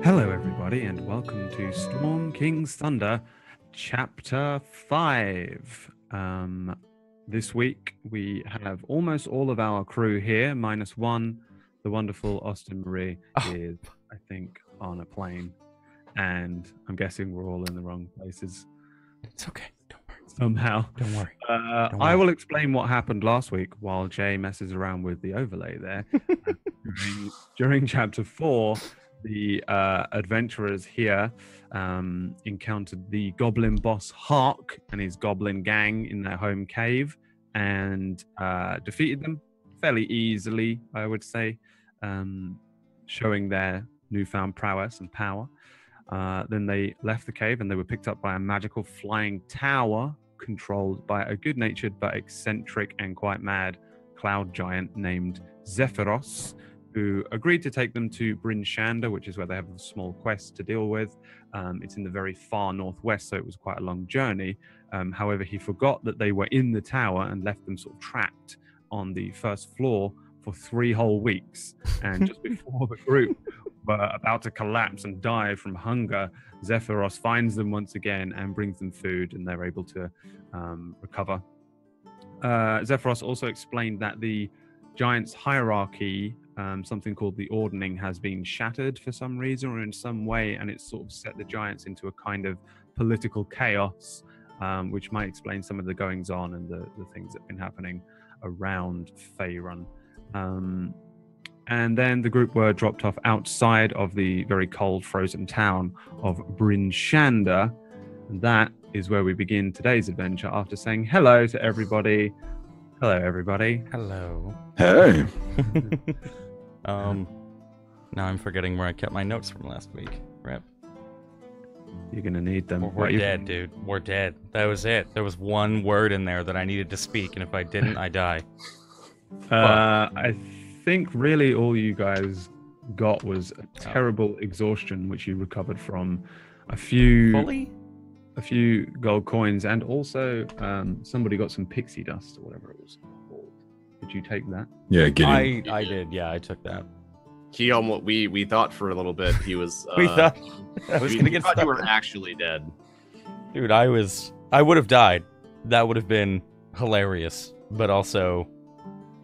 Hello, everybody, and welcome to Storm King's Thunder, Chapter 5. This week, we have almost all of our crew here, minus one. The wonderful Austin Marie is, I think, on a plane, and I'm guessing we're all in the wrong places. It's okay. Don't worry. Somehow. Don't worry. I will explain what happened last week while Jay messes around with the overlay there. During Chapter 4, the adventurers here encountered the goblin boss Hark and his goblin gang in their home cave and defeated them fairly easily, I would say, showing their newfound prowess and power. Then they left the cave and they were picked up by a magical flying tower controlled by a good-natured but eccentric and quite mad cloud giant named Zephyros, who agreed to take them to Bryn Shander, which is where they have a small quest to deal with. It's in the very far northwest, so it was quite a long journey. However, he forgot that they were in the tower and left them sort of trapped on the first floor for 3 whole weeks. And just before the group were about to collapse and die from hunger, Zephyros finds them once again and brings them food, and they're able to recover. Zephyros also explained that the giant's hierarchy, something called the Ordning, has been shattered for some reason or in some way, and it's sort of set the giants into a kind of political chaos, which might explain some of the goings on and the things that have been happening around Faerun. And then the group were dropped off outside of the very cold, frozen town of Bryn Shander. And that is where we begin today's adventure after saying hello to everybody. Hello, everybody. Hello. Hey. Now I'm forgetting where I kept my notes from last week. Rip. You're going to need them. We're dead, dude. We're dead. That was it. There was one word in there that I needed to speak, and if I didn't, I die. I think really all you guys got was a terrible exhaustion, which you recovered from a few gold coins, and also somebody got some pixie dust or whatever it was called. Did you take that? Yeah, Gideon. I did. Yeah, I took that. He almost we thought for a little bit he was. We thought I was gonna get. Thought you were actually dead, dude. I would have died. That would have been hilarious, but also,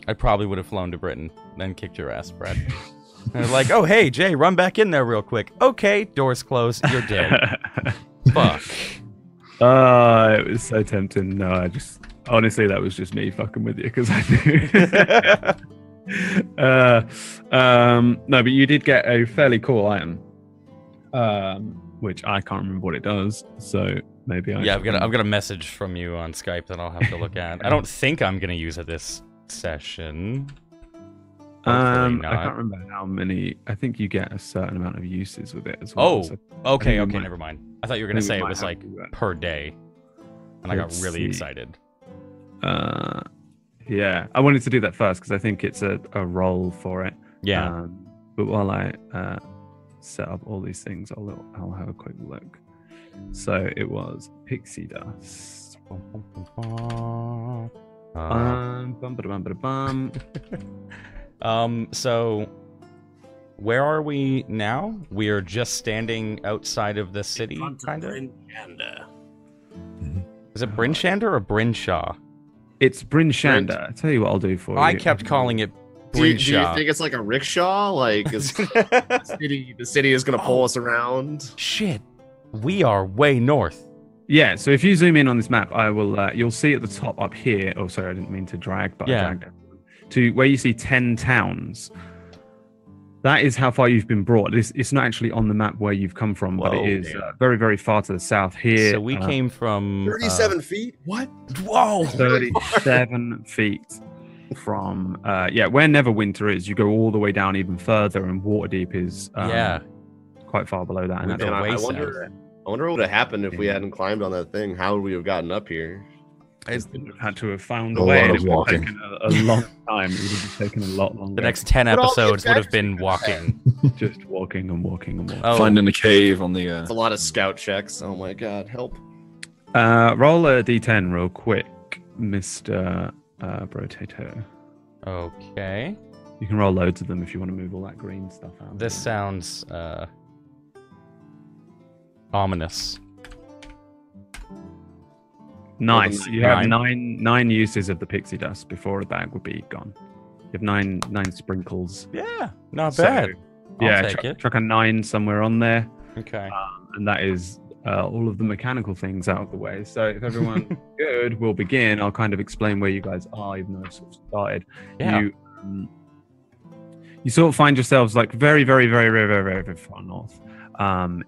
I probably would have flown to Britain, then kicked your ass, Brad. And I was like, oh hey Jay, run back in there real quick. Okay, doors closed. You're dead. Fuck. It was so tempting. No, honestly, that was just me fucking with you because I knew. No, but you did get a fairly cool item, which I can't remember what it does. So maybe I've got a message from you on Skype that I'll have to look at. I don't think I'm gonna use it this session. I can't remember how many. I think you get a certain amount of uses with it as well. Okay, never mind. I thought you were gonna say it was like per day, and I got really excited. Yeah, I wanted to do that first because I think it's a role for it. Yeah. But while I set up all these things, I'll have a quick look. So it was pixie dust. So where are we now? We are just standing outside of the city, kind of. Is it Bryn Shander or Bryn Shaw? It's Bryn Shander. I'll tell you what I'll do for you. I kept calling it do you think it's like a rickshaw? Like the city is going to pull us around? Shit. We are way north. Yeah, so if you zoom in on this map, I will. You'll see at the top up here. Oh, sorry, I didn't mean to drag, but I dragged it. To where you see 10 towns. That is how far you've been brought. It's not actually on the map where you've come from, but it is very, very far to the south here. So we came from 37 feet? What? Whoa! 37 feet from where Neverwinter is. You go all the way down even further, and Waterdeep is quite far below that. And I wonder what would have happened if we hadn't climbed on that thing. How would we have gotten up here? I had to have found a way. Lot and of it would walking. have taken a long time. It would have taken a lot longer. The next 10 episodes would have been walking. Just walking and walking and walking. Oh. Finding a cave on the... It's a lot of scout checks. Oh my god, help. Roll a d10 real quick, Mr. Brotato. Okay. You can roll loads of them if you want to move all that green stuff out. This sounds Ominous. Nice. than You have nine. nine uses of the pixie dust before the bag would be gone. You have nine sprinkles. Yeah, not So, bad. I'll yeah, take it. chuck a 9 somewhere on there, Okay. and that is all of the mechanical things out of the way. So if everyone's good, we'll begin. I'll kind of explain where you guys are, even though I've sort of started. Yeah. You sort of find yourselves like very, very, very, very, very, very, very far north.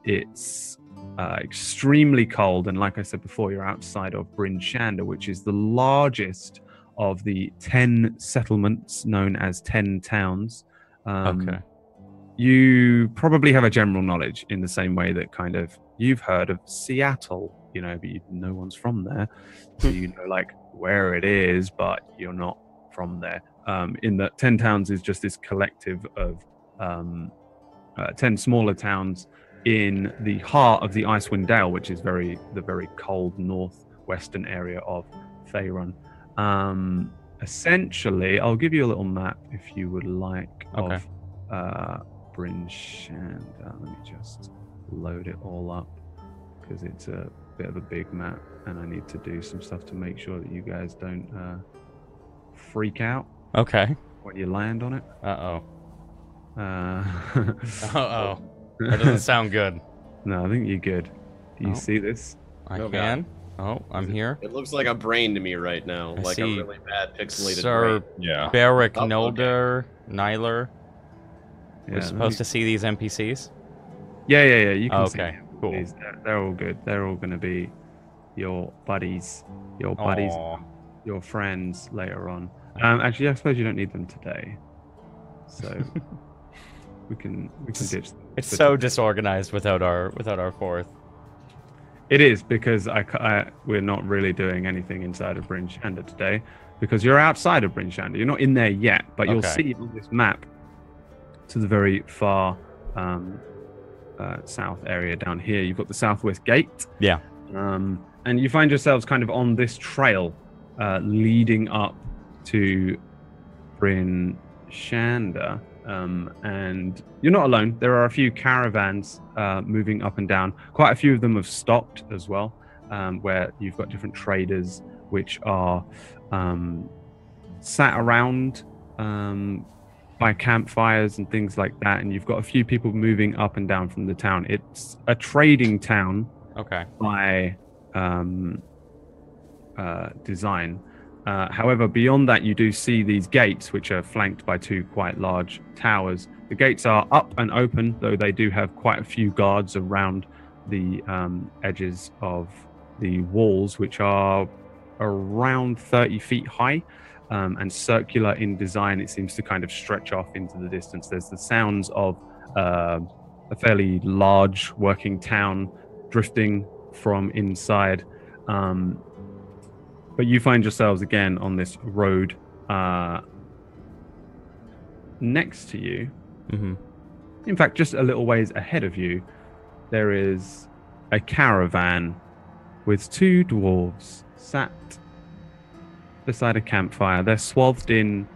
It's extremely cold, and like I said before, you're outside of Bryn Shander, which is the largest of the 10 settlements known as 10 towns. Okay. You probably have a general knowledge in the same way that kind of you've heard of Seattle, you know, but no one's from there. So you know like where it is, but you're not from there. In that 10 towns is just this collective of 10 smaller towns in the heart of the Icewind Dale, which is the very cold northwestern area of Faerun. Essentially, I'll give you a little map if you would like of Bryn Shander. Let me just load it all up because it's a bit of a big map, and I need to do some stuff to make sure that you guys don't freak out Okay. when you land on it. Uh-oh. Uh, That doesn't sound good. No, I think you're good. Do you Oh. see this? I Oh, can. Oh, I'm here. It looks like a brain to me right now, I like see. a really bad pixelated Sir brain. Yeah. Barrick Oh, okay. Nolder, Nyler. Yeah, We're supposed to see these NPCs? Yeah. You can see Okay, them. cool. They're all good. They're all going to be your buddies, Aw. your friends later on. Actually, I suppose you don't need them today, so we can ditch them. It's for so today. disorganized without our fourth. It is because we're not really doing anything inside of Bryn Shander today because you're outside of Bryn Shander. You're not in there yet, but you'll Okay. see on this map to the very far south area down here. You've got the Southwest Gate. Yeah. And you find yourselves kind of on this trail leading up to Bryn Shander. And you're not alone. There are a few caravans moving up and down. Quite a few of them have stopped as well, where you've got different traders which are sat around by campfires and things like that. And you've got a few people moving up and down from the town. It's a trading town Okay. by design. However, beyond that, you do see these gates, which are flanked by two quite large towers. The gates are up and open, though they do have quite a few guards around the edges of the walls, which are around 30 feet high and circular in design. It seems to kind of stretch off into the distance. There's the sounds of a fairly large working town drifting from inside. But you find yourselves again on this road. Next to you, Mm-hmm. in fact, just a little ways ahead of you, there is a caravan with two dwarves sat beside a campfire. They're swathed in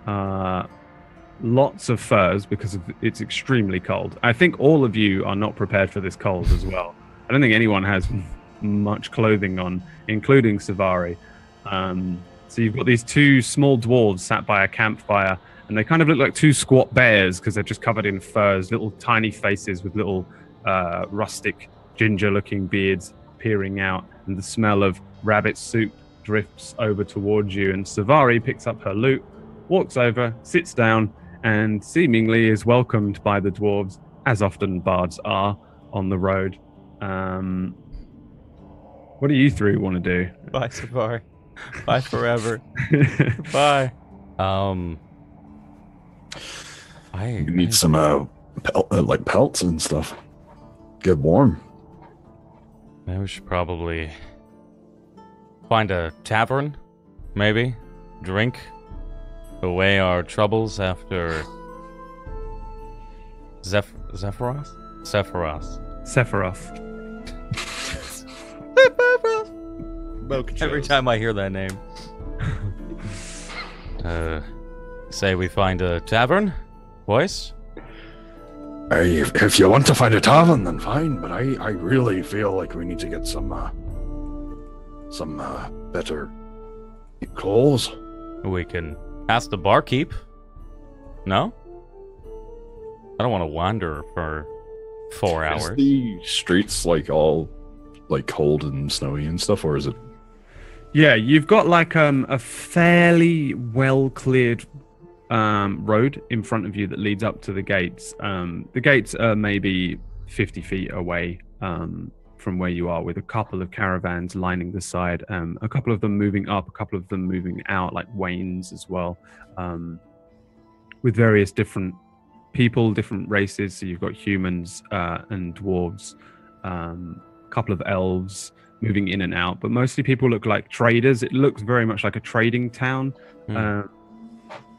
lots of furs because it's extremely cold. I think all of you are not prepared for this cold as well. I don't think anyone has much clothing on, including Savari. So you've got these two small dwarves sat by a campfire, and they kind of look like two squat bears because they're just covered in furs, little tiny faces with little rustic ginger-looking beards peering out, and the smell of rabbit soup drifts over towards you. And Savari picks up her loot, walks over, sits down, and seemingly is welcomed by the dwarves, as often bards are on the road. What do you three want to do? Bye, Safari. Bye forever. Bye. You need some like pelts and stuff. Get warm. Maybe we should probably find a tavern, maybe drink away our troubles after Sephiroth. Every time I hear that name. Say we find a tavern, boys? If you want to find a tavern, then fine. But I really feel like we need to get some better clothes. We can ask the barkeep. No? I don't want to wander for 4 hours. Is the streets like all like cold and snowy and stuff, or is it? Yeah, you've got like a fairly well cleared road in front of you that leads up to the gates. The gates are maybe 50 feet away from where you are, with a couple of caravans lining the side, a couple of them moving up, a couple of them moving out, like wains as well, with various different people, different races. So you've got humans and dwarves, a couple of elves moving in and out, but mostly people look like traders. It looks very much like a trading town.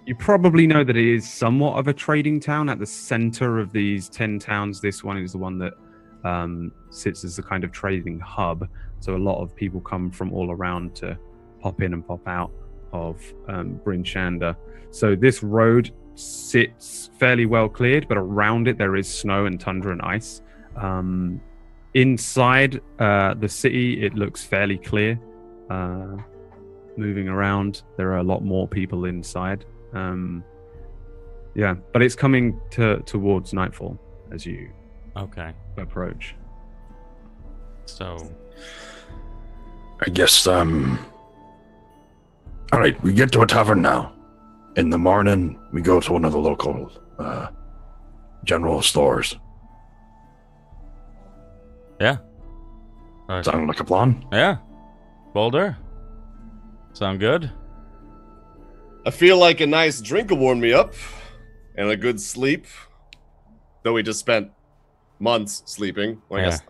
You probably know that it is somewhat of a trading town at the center of these 10 towns. This one is the one that sits as a kind of trading hub. So a lot of people come from all around to pop in and pop out of Bryn Shander. So this road sits fairly well cleared, but around it there is snow and tundra and ice. Inside the city, it looks fairly clear. Moving around, there are a lot more people inside. Yeah, but it's coming towards nightfall as you approach. So I guess all right, we get to a tavern now. In the morning we go to one of the local general stores. Yeah. Sound like a plan? Yeah. Boulder? Sound good? I feel like a nice drink will warm me up, and a good sleep. Though we just spent months sleeping. Well, I guess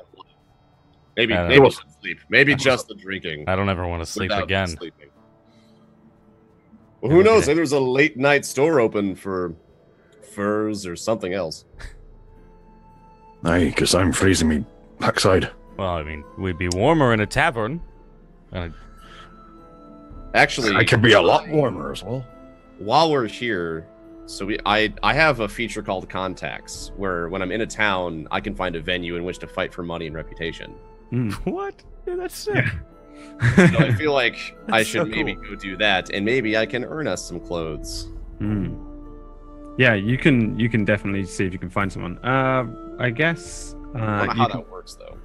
maybe just sleep. Maybe just the drinking. I don't ever want to sleep again. Sleeping. Well, who knows? Maybe there's a late night store open for furs or something else. Aye, because I'm freezing me backside. Well, I mean, we'd be warmer in a tavern. Actually, I could be a lot warmer as well. While we're here, so I have a feature called Contacts, where when I'm in a town, I can find a venue in which to fight for money and reputation. What? Dude, that's sick. Yeah. So I feel like I should maybe go do that, and maybe I can earn us some clothes. Yeah, you can definitely see if you can find someone. I guess. I don't know how that works though.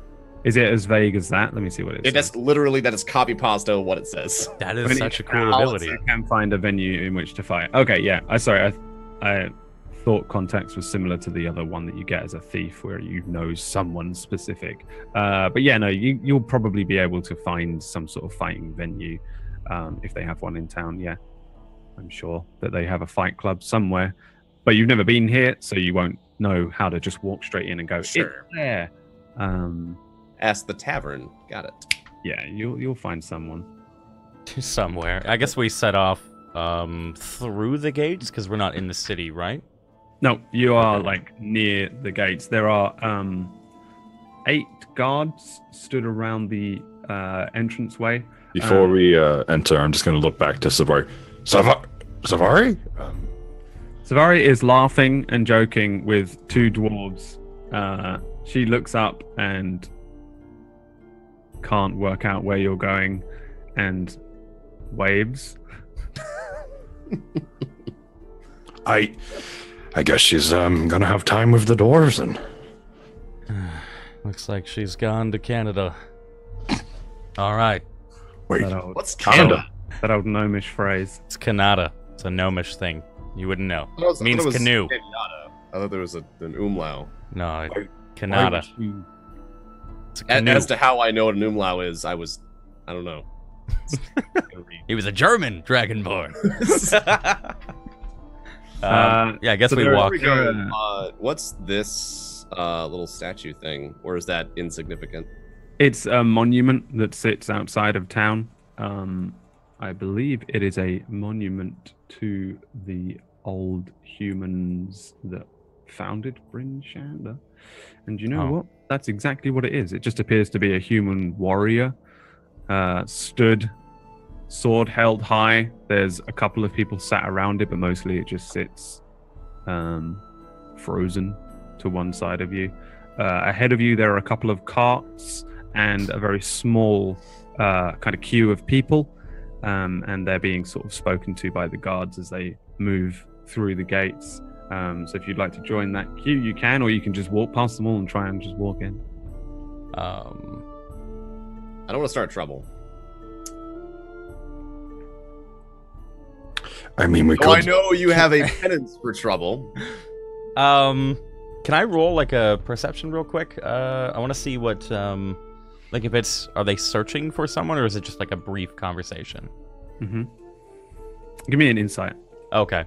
Is it as vague as that? Let me see what it is. That's literally that is copy pasta what it says. That is such a cool ability. You can find a venue in which to fight. Okay, yeah. I thought Contacts was similar to the other one that you get as a thief, where you know someone specific. But yeah, no, you'll probably be able to find some sort of fighting venue if they have one in town. Yeah, I'm sure that they have a fight club somewhere. But you've never been here, so you won't know how to just walk straight in and go, sure. It's there. Ask the tavern. Got it. Yeah, you'll find someone. Somewhere. I guess we set off through the gates because we're not in the city, right? No, you are like near the gates. There are 8 guards stood around the entranceway. Before we enter, I'm just going to look back to Savari. Savari? Savari is laughing and joking with 2 dwarves. She looks up and can't work out where you're going and waves. I guess she's gonna have time with the dwarves and looks like she's gone to Canada. All right. Wait, what's Canada? That old gnomish phrase. It's Canada. It's a gnomish thing. You wouldn't know. It means canoe. I thought there was an umlau. No, Canada. It's a canoe. As to how I know what an umlau is, I don't know. He was a German dragonborn. Yeah, I guess so we walk. What's this little statue thing, or is that insignificant? It's a monument that sits outside of town. I believe it is a monument to the old humans that founded Bryn Shander. And you know what? That's exactly what it is. It just appears to be a human warrior, stood, sword held high. There's a couple of people sat around it, but mostly it just sits frozen to one side of you. Ahead of you, there are a couple of carts and a very small kind of queue of people, and they're being sort of spoken to by the guards as they move through the gates. So if you'd like to join that queue, you can, or you can just walk past them all and try and just walk in. I don't want to start trouble. I mean, we could. I know you have a penance for trouble. Can I roll like a perception real quick? I want to see what, like if it's, are they searching for someone or is it just like a brief conversation? Mm-hmm. Give me an insight. Okay.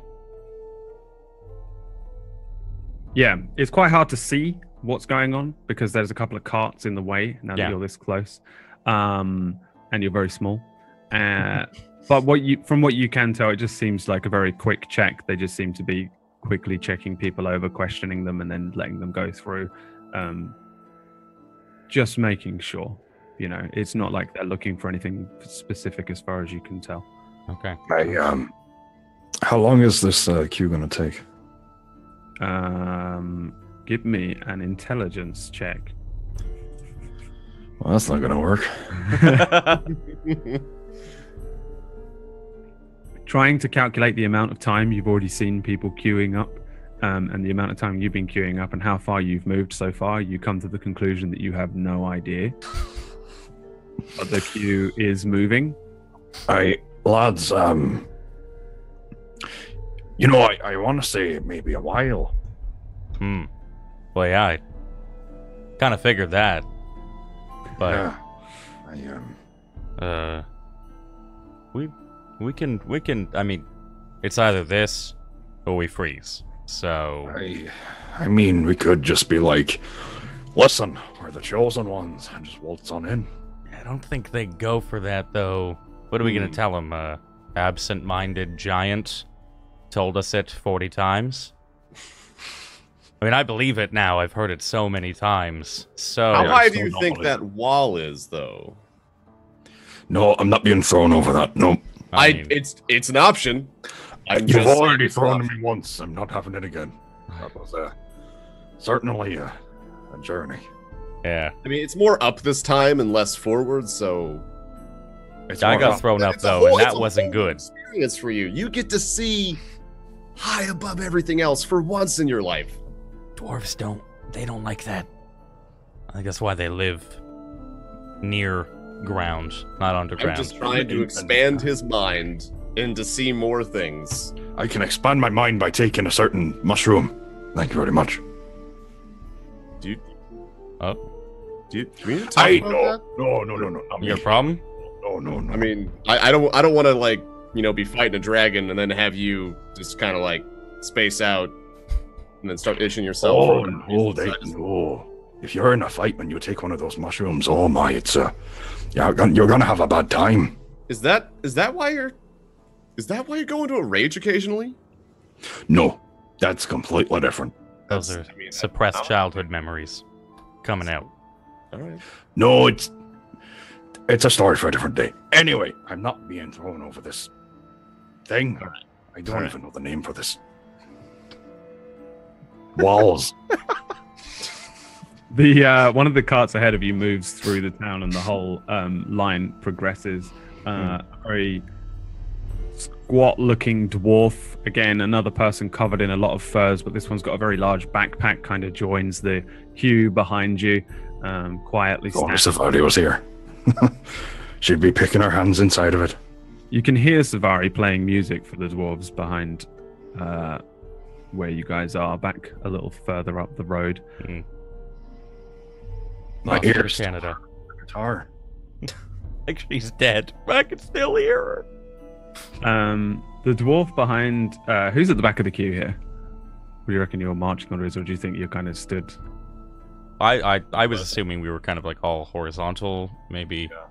Yeah, it's quite hard to see what's going on because there's a couple of carts in the way now that you're this close, and you're very small. But from what you can tell, it just seems like a very quick check. They just seem to be quickly checking people over, questioning them, and then letting them go through. Just making sure, it's not like they're looking for anything specific as far as you can tell. Okay. How long is this queue going to take? Give me an intelligence check. Well, that's not going to work. Trying to calculate the amount of time you've already seen people queuing up, and the amount of time you've been queuing up and how far you've moved so far, you come to the conclusion that you have no idea. But the queue is moving. Lads, I want to say maybe a while. Well, yeah, I kind of figured that. But yeah, we can. I mean, it's either this or we freeze. So I mean, we could just be like, listen, we're the chosen ones, and just waltz on in. I don't think they go for that though. What are we gonna tell them? Absent-minded giant told us it 40 times. I mean, I believe it now. I've heard it so many times. So how high do you think that wall is, though? No, I'm not being thrown over that. No. It's an option. You've already thrown me once. I'm not having it again. That was certainly a journey. Yeah. I mean, it's more up this time and less forward, so... I got thrown up, though, and that wasn't good. Experience for you. You get to see high above everything else for once in your life. Dwarves don't like that. I think that's why they live near ground, not underground. I'm just trying to expand his mind and to see more things. I can expand my mind by taking a certain mushroom. Thank you very much. Do we need to talk about that? No. Your problem? No. I mean, I don't want to be fighting a dragon and then have you just kind of space out and then start itching yourself. No. If you're in a fight when you take one of those mushrooms, oh my, it's you're gonna have a bad time. Is that why you're going to a rage occasionally? No, that's completely different. Those are suppressed childhood memories coming out. All right. No, it's a story for a different day. Anyway, I'm not being thrown over this thing. I don't even know the name for this. Walls. The one of the carts ahead of you moves through the town, and the whole line progresses. A very squat-looking dwarf, again, another person covered in a lot of furs, but this one's got a very large backpack, kind of joins the queue behind you, quietly standing. Oh, Savari was here. She'd be picking her hands inside of it. You can hear Savari playing music for the dwarves behind where you guys are, back a little further up the road. My ears, Canada. Guitar. Like she's dead, but I can still hear her. The dwarf behind, who's at the back of the queue here? What do you reckon your marching order is, or do you think you're kind of stood? I was assuming we were kind of all horizontal, maybe. Yeah.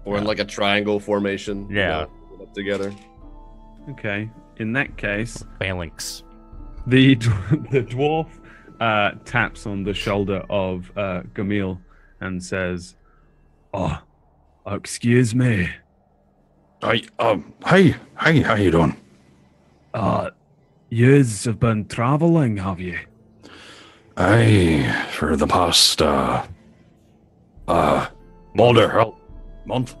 Or in a triangle formation. Yeah. Up together. Okay. In that case, phalanx. The dwarf taps on the shoulder of Gamil and says, "Oh, excuse me. Hey, how you doing? Yous have been traveling, have you?" For the past, Mulder, help. Month.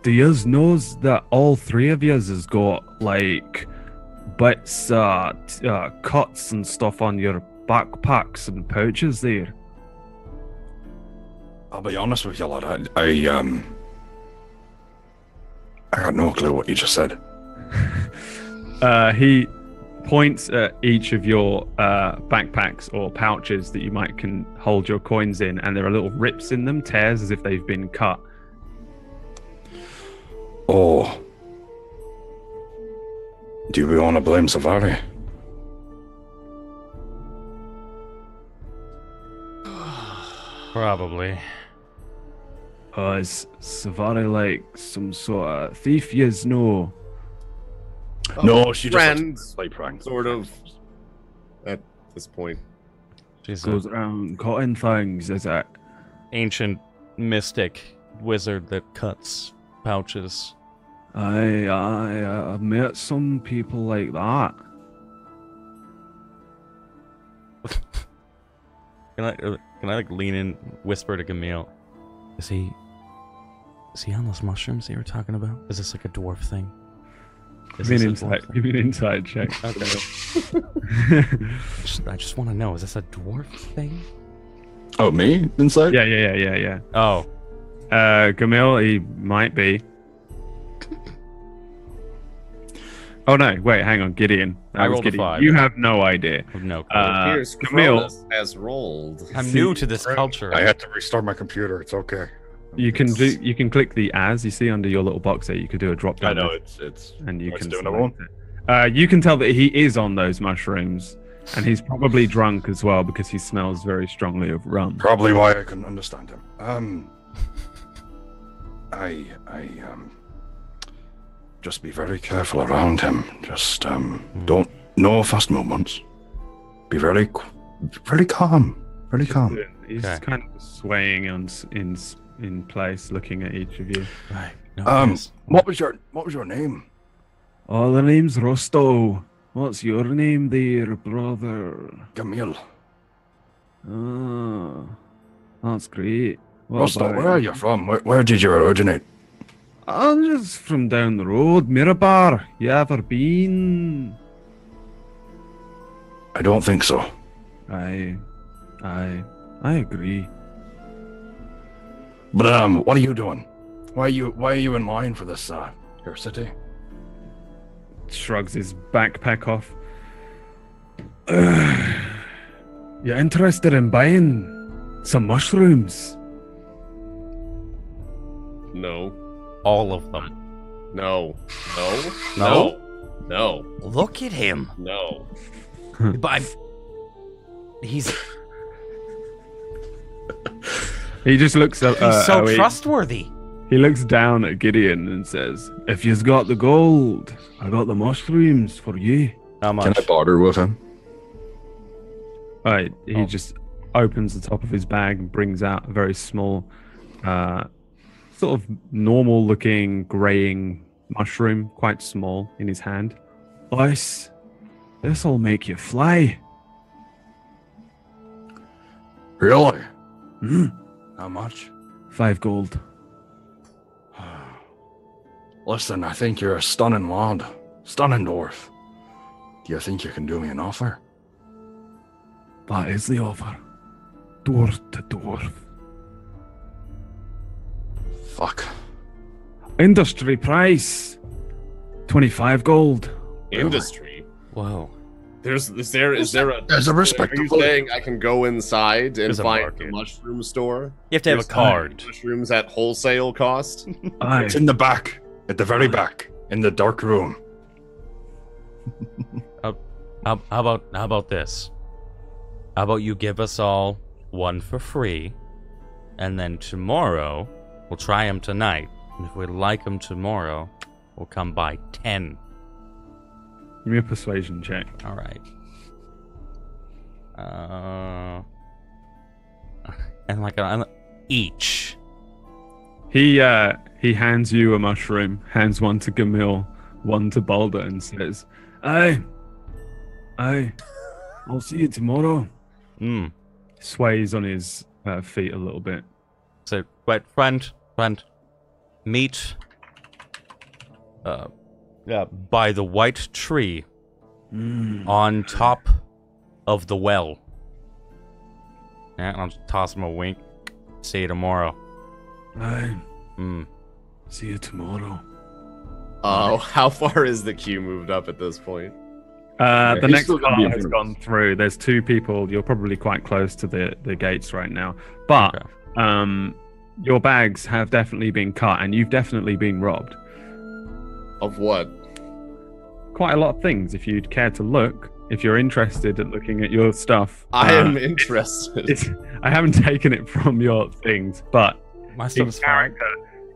Do yous knows that all three of yous has got, like, bits, cuts and stuff on your backpacks and pouches there? I'll be honest with you, lad. I got no clue what you just said. He points at each of your backpacks or pouches that you can hold your coins in, and there are little rips in them, tears as if they've been cut. Oh. Do we want to blame Savari? Probably. Is Savari like some sort of thief, yous know? No, she friend, just play pranks. sort of. At this point, She's Goes an around cutting things, is it? ancient mystic wizard that cuts pouches. I've met some people like that. Can I like lean in, whisper to Camille? Is he on those mushrooms that you were talking about? Is this like a dwarf thing? Give me an inside check. Okay. I just want to know, is this a dwarf thing? Oh, me? Inside? Yeah. Oh. Camille, he might be. Oh no! Wait, hang on, Gideon. I was rolled a Gideon. 5. You have no idea. I have no clue. Pierce Camille. Cronus has rolled. I'm new to this culture. I had to restart my computer. It's okay. You can click the as you see under your little box there. You could do a drop down. I know list, it's and you it's can doing select it. You can tell that he is on those mushrooms, and he's probably drunk as well because he smells very strongly of rum. probably why I couldn't understand him. I just be very careful around him. Just don't no fast movements. Be very calm. Very calm. He's Okay. kind of swaying in place, looking at each of you. Right. No, yes. What was your name? Oh, the name's Rosto. What's your name there, brother? Camille. Ah, that's great. What Rosto, about where are you from? Where did you originate? I'm just from down the road, Mirabar. You ever been? I don't think so. I agree. But what are you doing? Why are you in line for this your city? Shrugs his backpack off. You interested in buying some mushrooms? No. All of them. No. Look at him. No. But he's He just looks up. he's so he- trustworthy. He looks down at Gideon and says, "If you've got the gold, I got the mushrooms for you." How much? Can I barter with him? Right, he just opens the top of his bag and brings out a very small, sort of normal-looking graying mushroom, quite small, in his hand. This'll make you fly. Really? Hmm. How much? 5 gold. Listen, I think you're a stunning lad. Stunning dwarf. Do you think you can do me an offer? That is the offer. Dwarf to dwarf. Fuck. Industry price. 25 gold. Industry. Whoa. Is there a There's a Are you respectable. saying I can go inside and There's a find market. the mushroom store? You have to have a There's card. Mushrooms at wholesale cost? Aye. It's in the back, at the very back, in the dark room. How about this? How about you give us all one for free, and then tomorrow we'll try them tonight, and if we like them tomorrow, we'll come by 10. Give me a persuasion check. All right. And like each. He hands you a mushroom, hands one to Gamil, one to Balder, and says, Aye. I'll see you tomorrow. Mm. Sways on his feet a little bit. So, wait, friend, meet by the white tree on top of the well. Yeah, I'll just toss him a wink. See you tomorrow. Aye. See you tomorrow. Oh, how far is the queue moved up at this point? The he's next still gonna car be has in gone through. There's 2 people. You're probably quite close to the gates right now. But your bags have definitely been cut, and you've definitely been robbed. Of what? Quite a lot of things. If you'd care to look, if you're interested in looking at your stuff, I am interested. I haven't taken it from your things, but My in stuff's fine. character,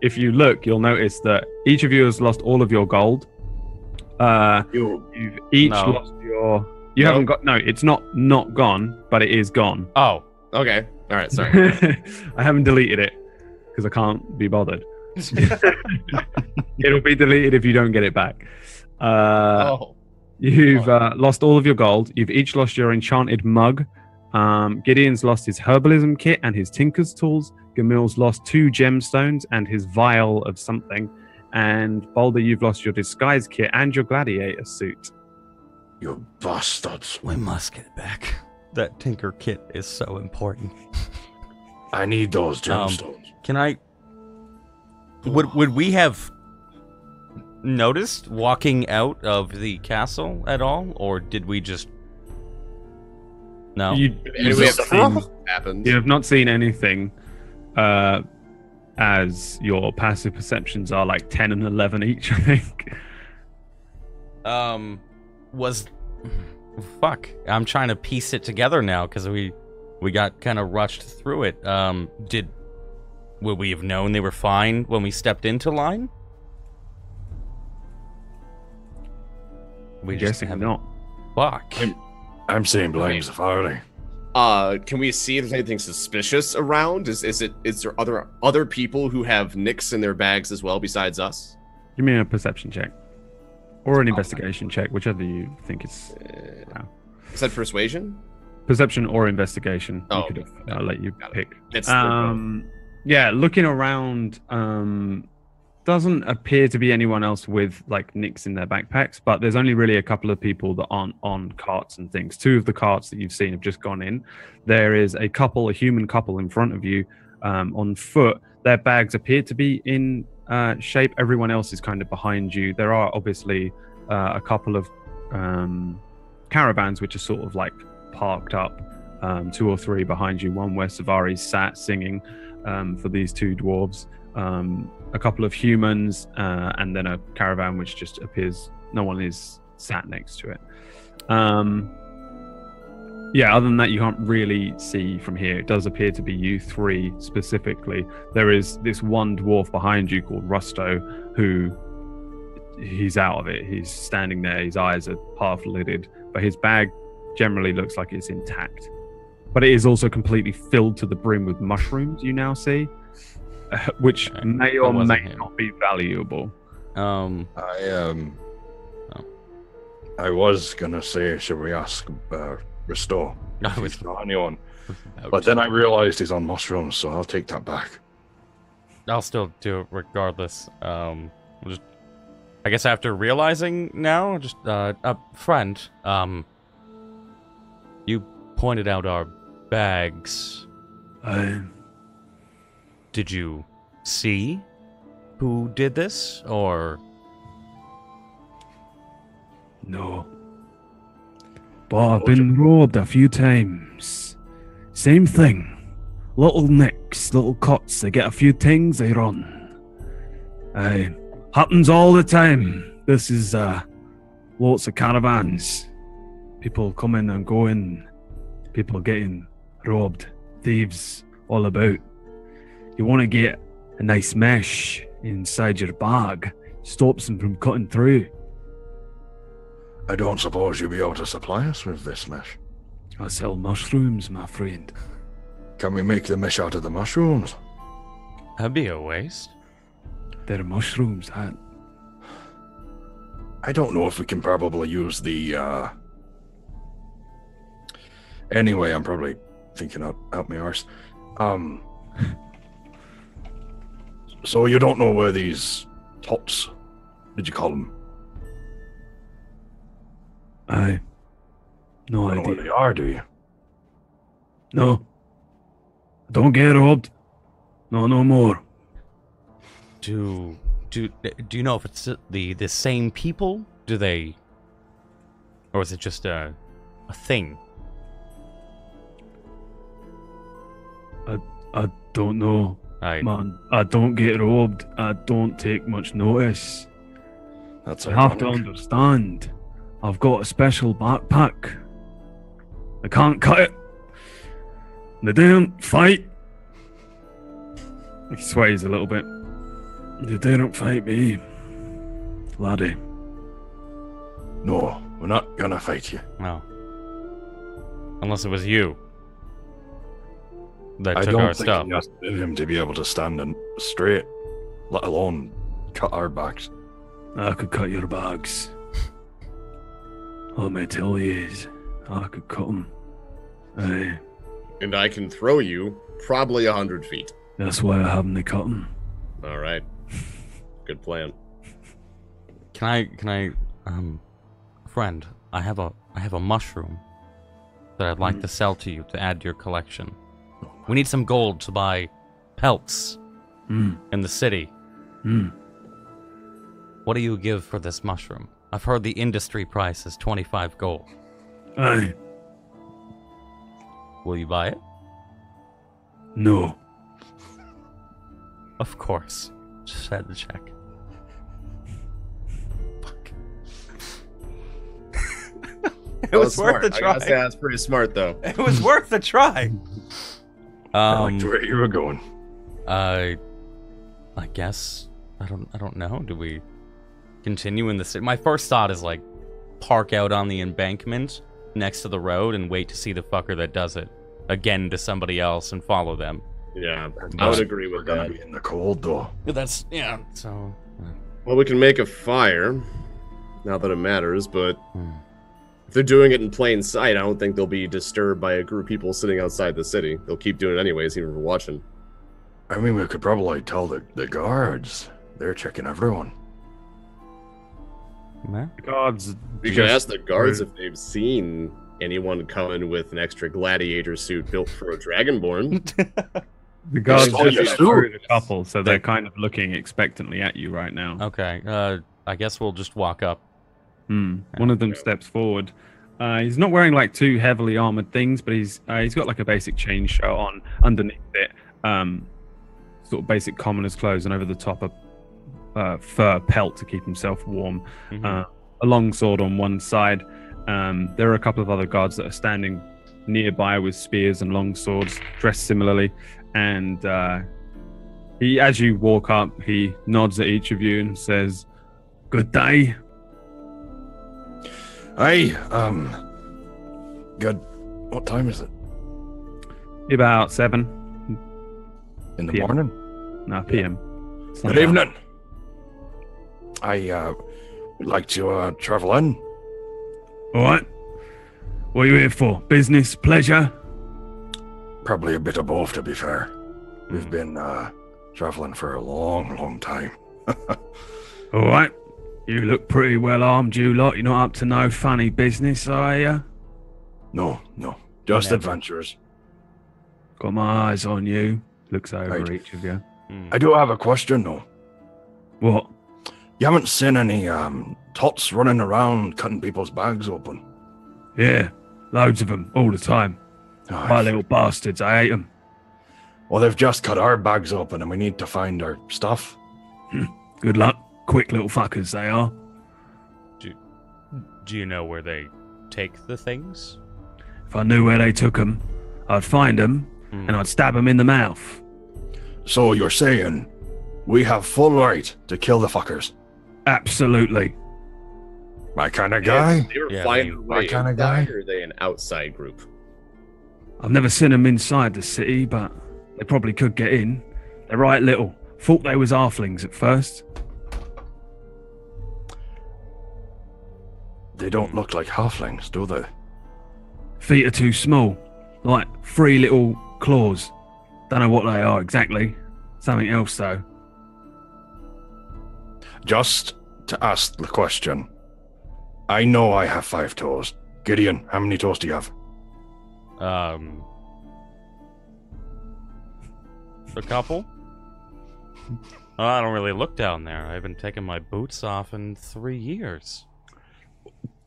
if you look, you'll notice that each of you has lost all of your gold. You've each lost your. You haven't got. No, it's not gone, but it is gone. Oh, Okay. All right. Sorry. I haven't deleted it because I can't be bothered. It'll be deleted if you don't get it back. You've lost all of your gold. You've each lost your enchanted mug. Gideon's lost his herbalism kit and his tinker's tools. Gamil's lost 2 gemstones and his vial of something. And Boulder, you've lost your disguise kit and your gladiator suit. You bastards. we must get it back. That tinker kit is so important. I need those gemstones. Can I... Would we have noticed walking out of the castle at all? Or did we just... No? You Happened. have not seen anything, as your passive perceptions are like 10 and 11 each, I think. Fuck. I'm trying to piece it together now, because we got kind of rushed through it. Would we have known they were fine when we stepped into line? We just Guessing haven't- not. Fuck. I'm saying blame Safari. Can we see if there's anything suspicious around? Is there other people who have nicks in their bags as well besides us? Give me a perception check. Or an investigation check, whichever you think is. Is that persuasion? Perception or investigation. Oh, You could have let you pick. It's Yeah, looking around, doesn't appear to be anyone else with like nicks in their backpacks, but there's only really a couple of people that aren't on carts and things. 2 of the carts that you've seen have just gone in. There is a human couple in front of you on foot. Their bags appear to be in shape. Everyone else is kind of behind you. There are obviously a couple of caravans which are sort of like parked up, 2 or 3 behind you. One where Savari's sat singing for these 2 dwarves. A couple of humans, and then a caravan which just appears no one is sat next to it. Yeah, other than that, you can't really see from here. It does appear to be you 3 specifically. There is this one dwarf behind you called Rusto, who he's out of it. He's standing there. His eyes are half lidded, but his bag generally looks like it's intact. But it is also completely filled to the brim with mushrooms, you now see. Which may or may not be valuable. I was gonna say, should we ask Restore if he's got anyone? But then I realized he's on mushrooms, so I'll take that back. I'll still do it regardless. I guess after realizing now, just friend, you pointed out our bags. Did you see who did this, or? No. But I've been robbed a few times. Same thing. Little nicks, little cuts, they get a few things, they run. Happens all the time. This is lots of caravans. People coming and going. People getting robbed. Thieves all about. You want to get a nice mesh inside your bag. Stops them from cutting through. I don't suppose you'll be able to supply us with this mesh. I sell mushrooms, my friend. Can we make the mesh out of the mushrooms? That'd be a waste. They're mushrooms, I don't know if we can probably use the Anyway, I'm probably thinking out my arse. So you don't know where these tots, did you call them? No You don't know where idea. they are, do you? No. Don't get robbed. No more. Do you know if it's the same people? Do they, or is it just a thing? I don't know. Man, I don't get robbed. I don't take much notice. That's You have to ironic. understand. I've got a special backpack. I can't cut it. They didn't fight. He sways a little bit. They didn't fight me, laddie. No, we're not gonna fight you. No. Unless it was you that I took don't our think stuff. he has in him to be able to stand and straight, let alone cut our backs. I could cut your bags. All I tell you is, I could cut them. Aye, And I can throw you probably 100 feet. that's why I haven't cut them. All right. Good plan. Can I, friend, I have a mushroom that I'd like to sell to you to add to your collection. We need some gold to buy pelts in the city. What do you give for this mushroom? I've heard the industry price is 25 gold. Aye, Will you buy it? no. Of course. Just had to check. Fuck. It was worth a smart. I try. gotta say, that's pretty smart, though. It was worth a try. I liked where you were going. I guess I don't know. Do we continue in the city? My first thought is like park out on the embankment next to the road and wait to see the fucker that does it again to somebody else and follow them. Yeah, I would agree We're with gonna that. be in the cold, though. That's so. Well, we can make a fire. Not that it matters, but if they're doing it in plain sight, I don't think they'll be disturbed by a group of people sitting outside the city. They'll keep doing it anyways, even if we're watching. I mean, we could probably tell the guards. They're checking everyone. Yeah. The guards. We could ask the guards if they've seen anyone coming with an extra gladiator suit built for a dragonborn. The guards Oh, just yes, recruited a couple, so they're kind of looking expectantly at you right now. Okay. I guess we'll just walk up. One of them steps forward. He's not wearing like too heavily armored things, but he's got like a basic chain shirt on. Underneath it, sort of basic commoner's clothes, and over the top a fur pelt to keep himself warm. A long sword on one side. There are a couple of other guards that are standing nearby with spears and long swords, dressed similarly. And he, as you walk up, he nods at each of you and says, "Good day." Hey, good. What time is it? About 7 In the PM. morning? no, PM. Good evening. I would like to travel in. All right. What are you here for? Business, pleasure? Probably a bit of both, to be fair. We've been traveling for a long, long time. All right. You look pretty well armed, you lot. You're not up to no funny business, are you? No, just Never. adventurers. Got my eyes on you. Looks over Right. each of you. I do have a question, though. What? You haven't seen any tots running around cutting people's bags open? Yeah, loads of them all the time. Oh, My little bastards, I hate them. Well, they've just cut our bags open and we need to find our stuff. Good luck. Quick little fuckers they are. Do you know where they take the things? If I knew where they took them, I'd find them and I'd stab them in the mouth. So you're saying we have full right to kill the fuckers? Absolutely. My kind of guy? They were Yeah, finding they- their way kinda inside, guy? or are they an outside group? I've never seen them inside the city, but they probably could get in. They're right little. Thought they was halflings at first. They don't look like halflings, do they? feet are too small. Like 3 little claws. Don't know what they are exactly. Something else, though. Just to ask the question, I know I have 5 toes. Gideon, how many toes do you have? A couple? Oh, I don't really look down there. I haven't taken my boots off in 3 years.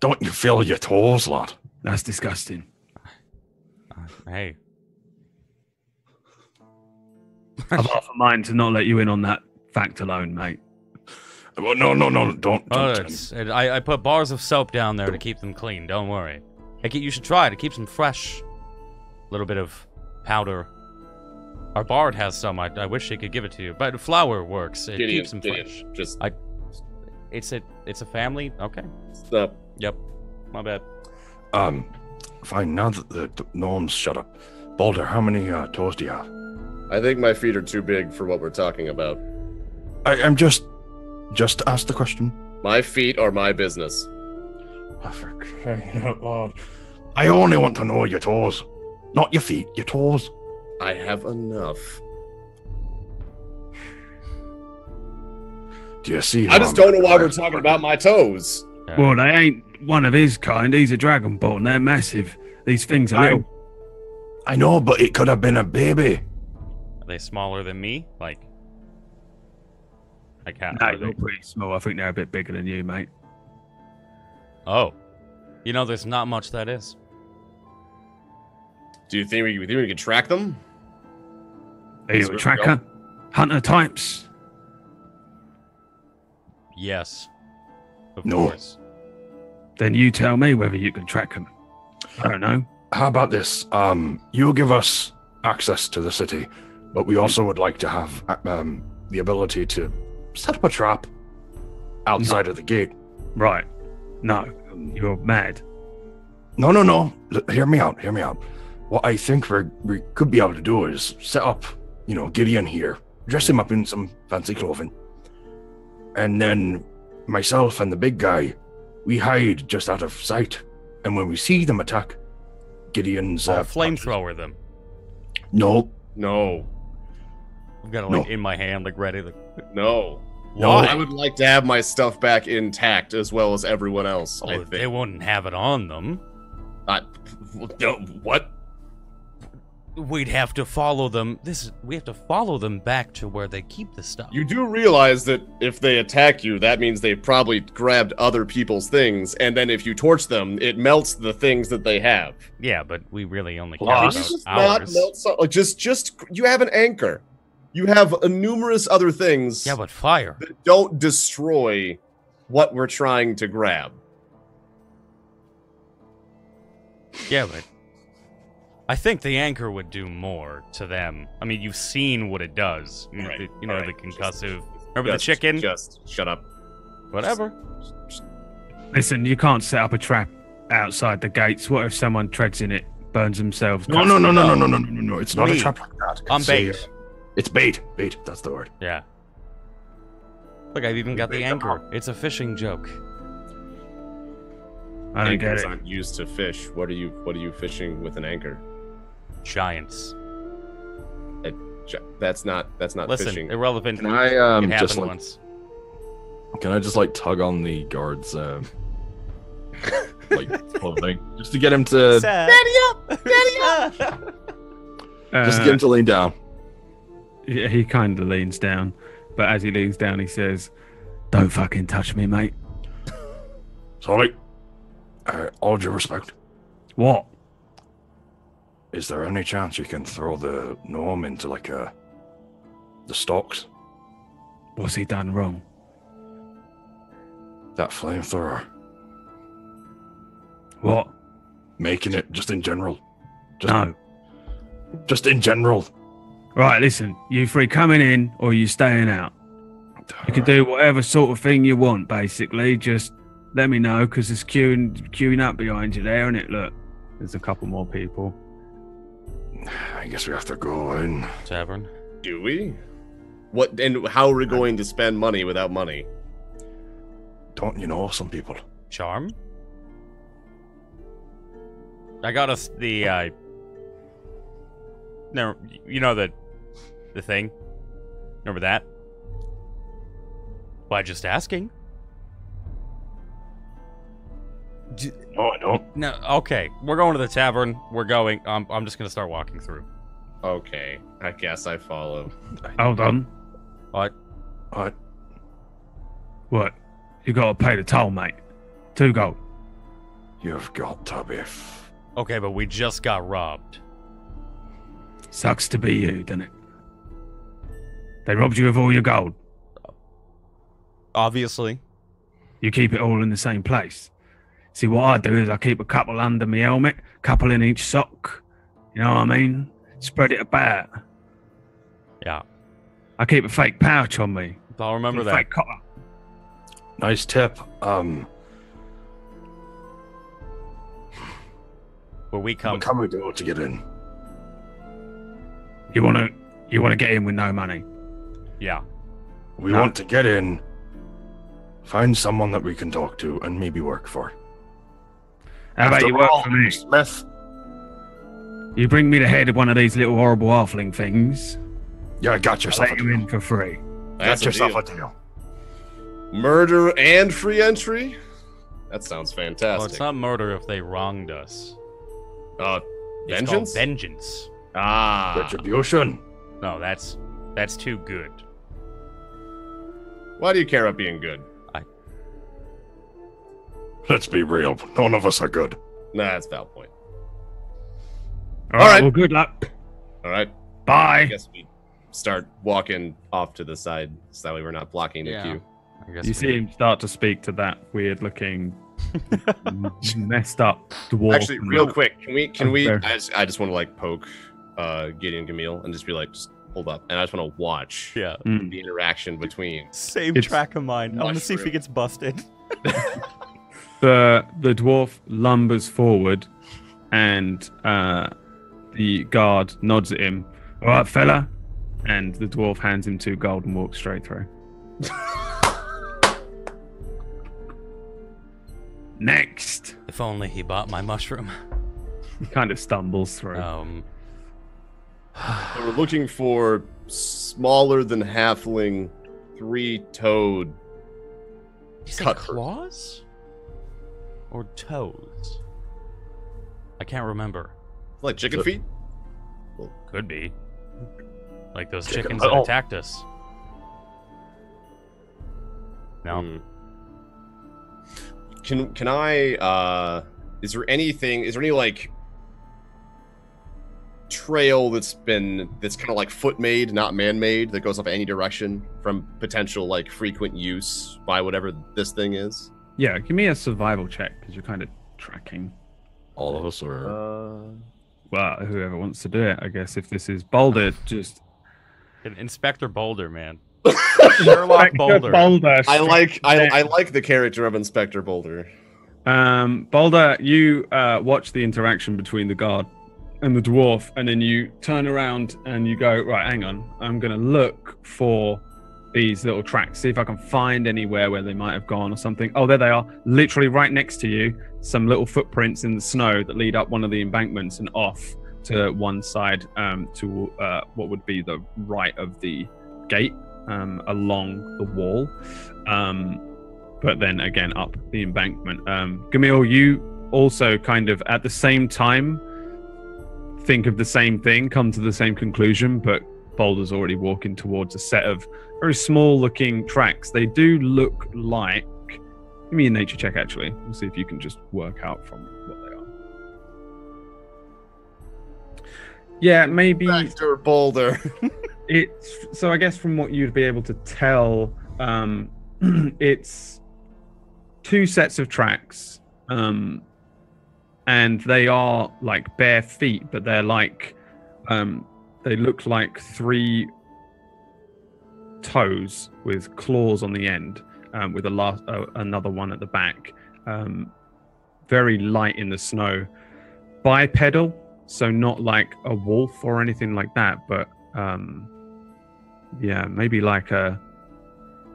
Don't you feel your toes, lad? That's disgusting. Hey. I've offered mine to not let you in on that fact alone, mate. Well, no, don't. I put bars of soap down there to keep them clean. Don't worry. You should try it. It keeps them fresh. A little bit of powder. Our bard has some. I wish he could give it to you, but flour works. It keeps them fresh. It's a family. Okay. Stop. Yep. My bad. Fine. Now that the gnomes shut up, Balder, how many toes do you have? I think my feet are too big for what we're talking about. I'm just ask the question. My feet are my business. Oh, for crying out loud. I only want to know your toes. Not your feet, your toes. I have enough. Do you see? I just don't know why we're talking about my toes. Well, they ain't one of his kind. He's a dragonborn. They're massive. These things are little. I know, but it could have been a baby. Are they smaller than me? Like how? No, you're pretty small. I think they're a bit bigger than you, mate. Oh. You know, there's not much that is. Do you think we can track them? Are you a tracker? Hunter types? Yes. Of No. course. Then you tell me whether you can track them. I don't know. How about this? You give us access to the city, but we also would like to have the ability to set up a trap outside of the gate. Right. No. You're mad. No. Hear me out. What I think we could be able to do is set up, Gideon here, dress him up in some fancy clothing, and then myself and the big guy, we hide just out of sight. And when we see them attack, Gideon's flamethrower them. No. I've got it in my hand, ready. No. Why? I would like to have my stuff back intact as well as everyone else. I think they wouldn't have it on them. What? We'd have to follow them. We have to follow them back to where they keep the stuff. You do realize that if they attack you, that means they probably grabbed other people's things, and then if you torch them, it melts the things that they have. Yeah, but we really only care Can about you just ours. not melt just you have an anchor. You have numerous other things. Yeah, but fire. That don't destroy what we're trying to grab. Yeah, but I think the anchor would do more to them. I mean, you've seen what it does. Right. The concussive. Remember the chicken? Just shut up. Whatever. Listen, you can't set up a trap outside the gates. What if someone treads in it, burns themselves? No. It's not a trap like that. I'm bait. It's bait. Bait, that's the word. Yeah. Look, I've even got the anchor. It's a fishing joke. I don't get Anchors it. aren't used to fish. What are you fishing with an anchor? Giants. That's not Listen, fishing. irrelevant. Can I it happened just once. Can I just tug on the guard's clothing just to get him to just get him to lean down? Yeah, he kind of leans down, but as he leans down, he says, "Don't fucking touch me, mate." Sorry. All due respect. What? Is there any chance you can throw the gnome into the stocks? What's he done wrong? That flamethrower. What? Making it just in general. No. Just in general. Right, listen, you three coming in or you staying out? You can do whatever sort of thing you want, basically. Just let me know, because there's queuing up behind you there, and look, there's a couple more people. I guess we have to go in. Tavern. Do we? What and how are we going to spend money without money? Don't you know some people? Charm? I got us the, no, you know the thing? Remember that? Why, just asking. No, I don't. No, okay. We're going to the tavern. We're going. I'm just gonna start walking through. Okay, I guess I follow. Hold on. What? What? What? You gotta pay the toll, mate. 2 gold. You've got to be. Okay, but we just got robbed. Sucks to be you, doesn't it? They robbed you of all your gold. Obviously. You keep it all in the same place. See, what I do is I keep a couple under my helmet, couple in each sock. You know what I mean? Spread it about. Yeah. I keep a fake pouch on me. I'll remember and a that. fake collar. Nice tip. Where we come. What can we do to get in? You wanna get in with no money? Yeah. We want to get in, find someone that we can talk to, and maybe work for. How about After you work all, for me? Smith? You bring me the head of one of these little horrible halfling things. Yeah, got I'll yourself a let you deal. in for free. That's Got yourself deal. a deal. Murder and free entry? That sounds Well, fantastic. it's not murder if they wronged us. It's called Vengeance? vengeance. Ah. Retribution. No, that's too good. Why do you care about being good? Let's be real. None of us are good. Nah, that's a valid point. All right. right. Well, good luck. All right. I Bye. guess we start walking off to the side so that way we're not blocking the Yeah. queue. I guess You see him start to speak to that weird-looking, messed up dwarf. Actually, real quick, can we? Fair. I just want to like poke Gideon Gamil and just be like, just hold up, and I just want to watch Yeah. Mm. the interaction between. Same It's track of mine. I want to see if he mushroom. gets busted. The dwarf lumbers forward, and the guard nods at him. All right, fella. And the dwarf hands him 2 gold and walks straight through. Next. If only he bought my mushroom. He kind of stumbles through. We're looking for smaller than halfling, 3-toed. Did you say Cut. claws? Or toes? I can't remember. Like chicken feet? Could be. Like those Chicken- chickens that oh. attacked us. No. Hmm. Can I is there any like trail that's kind of like foot made, not man made, that goes off any direction from potential like frequent use by whatever this thing is? Yeah, give me a survival check because you're kind of tracking. All of us are. Well, whoever wants to do it, I guess. If this is Boulder, just Inspector Boulder, man. Sherlock Boulder. I like the character of Inspector Boulder. Boulder, you watch the interaction between the guard and the dwarf, and then you turn around and you go, right, hang on, I'm going to look for these little tracks, see if I can find anywhere where they might have gone or something. Oh, there they are, literally right next to you, some little footprints in the snow that lead up one of the embankments and off to one side to what would be the right of the gate along the wall. But then again up the embankment. Gamil, you also kind of at the same time think of the same thing, come to the same conclusion, but Boulder's already walking towards a set of very small looking tracks. They do look like, give me a nature check actually. We'll see if you can just work out from what they are. Yeah, maybe Inspector Boulder. it's, so I guess from what you'd be able to tell, it's 2 sets of tracks, and they are like bare feet, but they're like they look like 3 toes with claws on the end, with another one at the back. Very light in the snow, bipedal, so not like a wolf or anything like that, but yeah, maybe like a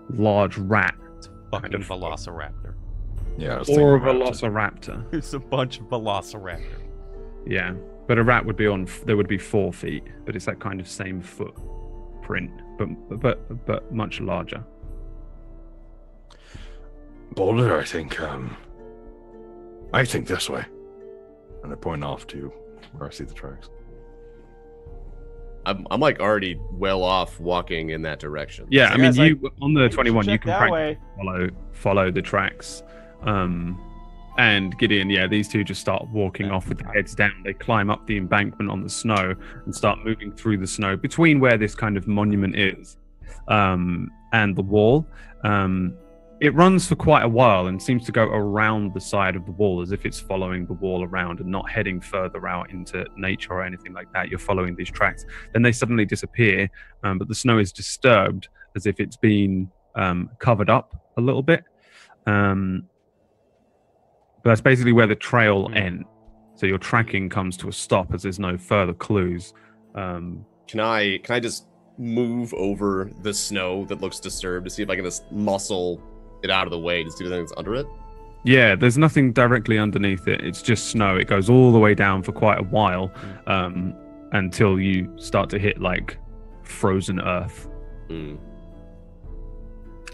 large rat. Fucking velociraptor. Yeah. Or a velociraptor. It's a bunch of velociraptor. Yeah, but a rat would be on. There would be 4 feet, but it's that kind of same footprint, but much larger. Boulder, I think this way. And I point off to where I see the tracks. I'm like already well off walking in that direction. Yeah, So I mean, guys, you on the 21, you check can that practically follow the tracks. And Gideon, yeah, these two just start walking off with their heads down. They climb up the embankment on the snow and start moving through the snow between where this kind of monument is and the wall. It runs for quite a while and seems to go around the side of the wall as if it's following the wall around and not heading further out into nature or anything like that. You're following these tracks. Then they suddenly disappear, but the snow is disturbed as if it's been covered up a little bit. But that's basically where the trail ends. So your tracking comes to a stop as there's no further clues. Can I just move over the snow that looks disturbed to see if I can just muscle it out of the way to see if anything's under it? Yeah, there's nothing directly underneath it. It's just snow. It goes all the way down for quite a while until you start to hit like frozen earth. Can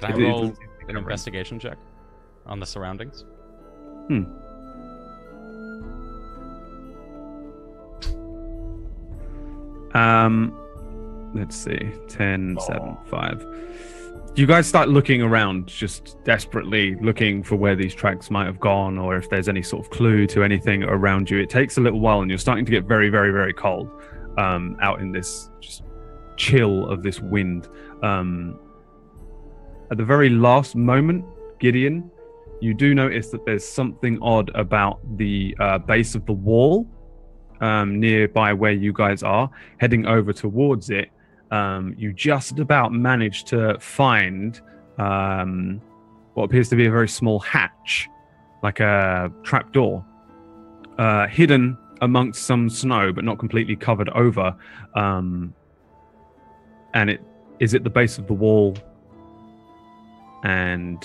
I roll an investigation check on the surroundings? Let's see. 10, 7, 5. You guys start looking around, just desperately looking for where these tracks might have gone or if there's any sort of clue to anything around you. It takes a little while and you're starting to get very, very, very cold out in this just chill of this wind. At the very last moment, Gideon, you do notice that there's something odd about the base of the wall nearby where you guys are. Heading over towards it, you just about manage to find what appears to be a very small hatch, like a trapdoor, hidden amongst some snow, but not completely covered over. And it is at the base of the wall and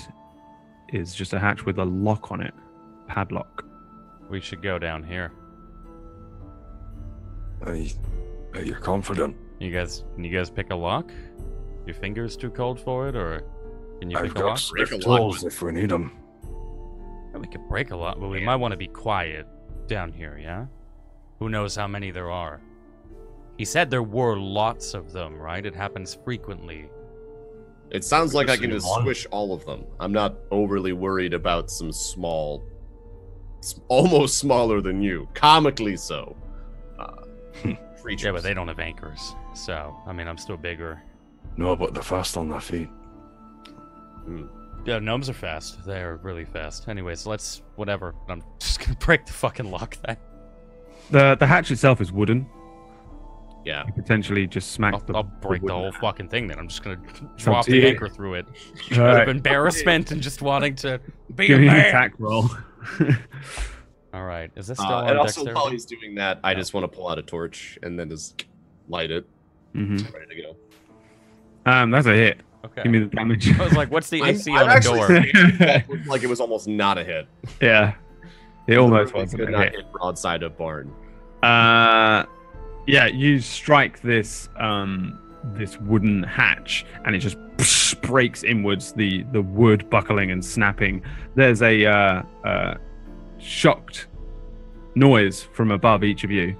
is just a hatch with a lock on it, padlock. We should go down here. You're confident? Can you guys pick a lock? Your fingers too cold for it, or can you pick a lock? I've got tools if we need them. Yeah, we could break a lock, but we might want to be quiet down here, yeah? Who knows how many there are? He said there were lots of them, right? It happens frequently. It sounds like I can just squish all of them. I'm not overly worried about some small, almost smaller than you, comically so, creatures. Yeah, but they don't have anchors, so, I mean, I'm still bigger. No, but they're fast on their feet. Yeah, gnomes are fast. They're really fast. Anyways, let's, whatever. I'm just gonna break the fucking lock then. The hatch itself is wooden. Yeah. You potentially just smack I'll break the whole fucking thing then. I'm just gonna It's drop up to the you. anchor through it. Out Right. of embarrassment and just wanting to be Give a me an man. attack roll. All right, is this still on and also, dexterity? while he's doing that, I just want to pull out a torch and then just light it. Mm-hmm. Ready to go. That's a hit. Okay. Give me the damage. I was like, what's the AC I'm on the actually door? thinking that looked like it was almost not a hit. Yeah. It almost It wasn't could a not hit. hit broadside of barn. Yeah, you strike this this wooden hatch and it just breaks inwards, the wood buckling and snapping. There's a shocked noise from above each of you.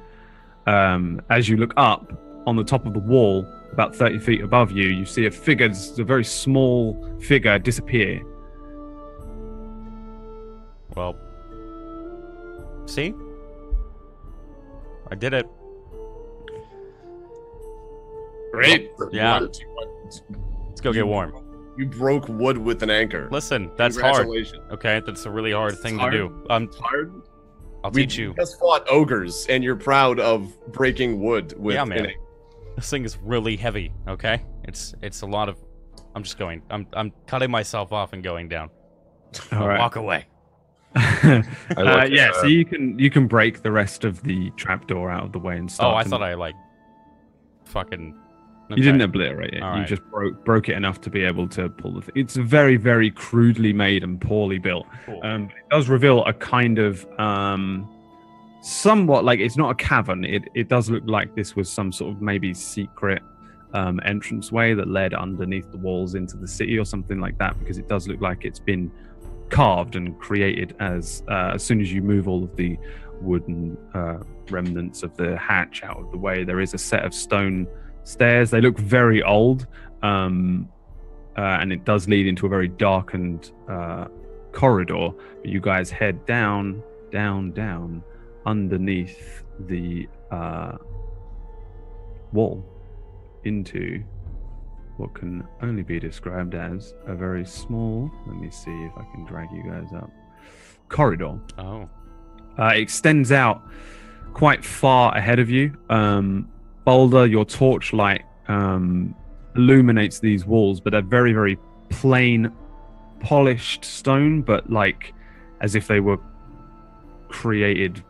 As you look up on the top of the wall, about 30 feet above you, you see a figure, it's a very small figure, disappear. Well, see? I did it. Great. Yeah. Let's go get warm. You broke wood with an anchor. Listen, that's hard. Congratulations. Okay, that's a really hard thing hard. to do. It's hard. I'll We teach you. just fought ogres, and you're proud of breaking wood with Yeah, an man. anchor. This thing is really heavy. Okay, it's a lot of. I'm just going. I'm cutting myself off and going down. All right. Walk away. Yeah, so you can break the rest of the trapdoor out of the way and start. Oh, I to- thought I like fucking. You didn't obliterate it. All You right. just broke it enough to be able to pull the thing. It's very, very crudely made and poorly built. Cool. It does reveal a kind of somewhat like it's not a cavern. It does look like this was some sort of maybe secret entranceway that led underneath the walls into the city or something like that, because it does look like it's been carved and created as soon as you move all of the wooden remnants of the hatch out of the way, there is a set of stone stairs. They look very old, and it does lead into a very darkened corridor. But you guys head down underneath the wall into what can only be described as a very small, let me see if I can drag you guys up, corridor. Oh. It extends out quite far ahead of you. Boulder, your torchlight illuminates these walls, but they're very, very plain, polished stone, but like as if they were created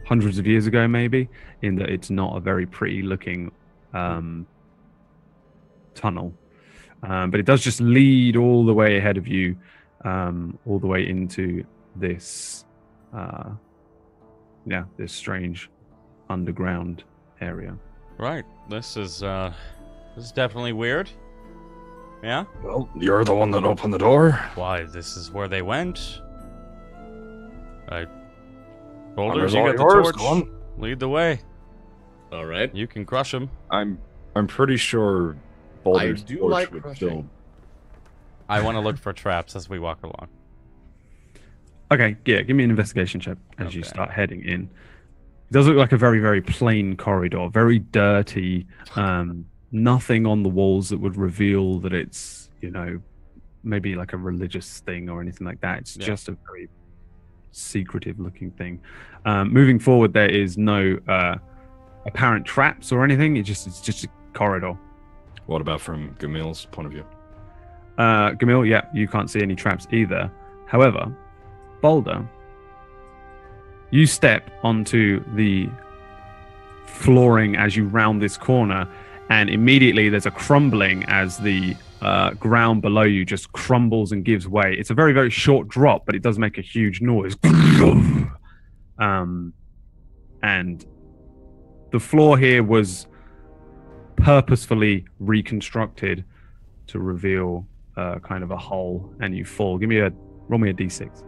hundreds of years ago, maybe, in that it's not a very pretty looking tunnel. But it does just lead all the way ahead of you, all the way into this this strange underground area. Right. This is definitely weird. Yeah? Well, you're the one that opened the door. Why, this is where they went. Honors Boulders, you all got the yours, torch. go on. Lead the way. All right. You can crush them. I'm pretty sure Boulder's do torch like would crushing. still. I want to look for traps as we walk along. Okay, yeah, give me an investigation check as you Okay. start heading in. It does look like a very, very plain corridor, very dirty. Nothing on the walls that would reveal that it's, maybe like a religious thing or anything like that. It's just a very secretive looking thing. Moving forward, there is no apparent traps or anything. It's just a corridor. What about from Gamil's point of view? Gamil, yeah, you can't see any traps either. However, Boulder, you step onto the flooring as you round this corner, and immediately there's a crumbling as the ground below you just crumbles and gives way. It's a very, very short drop, but it does make a huge noise. And the floor here was purposefully reconstructed to reveal kind of a hole, and you fall. Roll me a d6.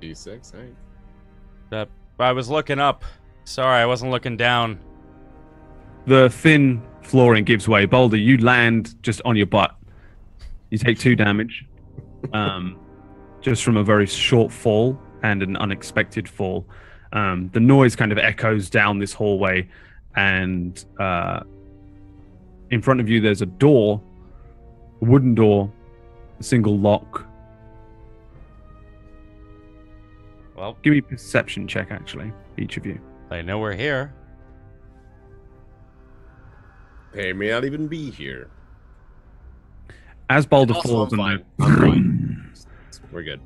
D6, hey. I was looking up. Sorry, I wasn't looking down. The thin flooring gives way. Boulder, you land just on your butt. You take 2 damage, just from a very short fall and an unexpected fall. The noise kind of echoes down this hallway, and in front of you there's a door, a wooden door, a single lock. Well, Give me a perception check, actually, each of you. they know we're here. They may not even be here. As Boulder Also, falls, I'm and fine. I'm fine. We're good.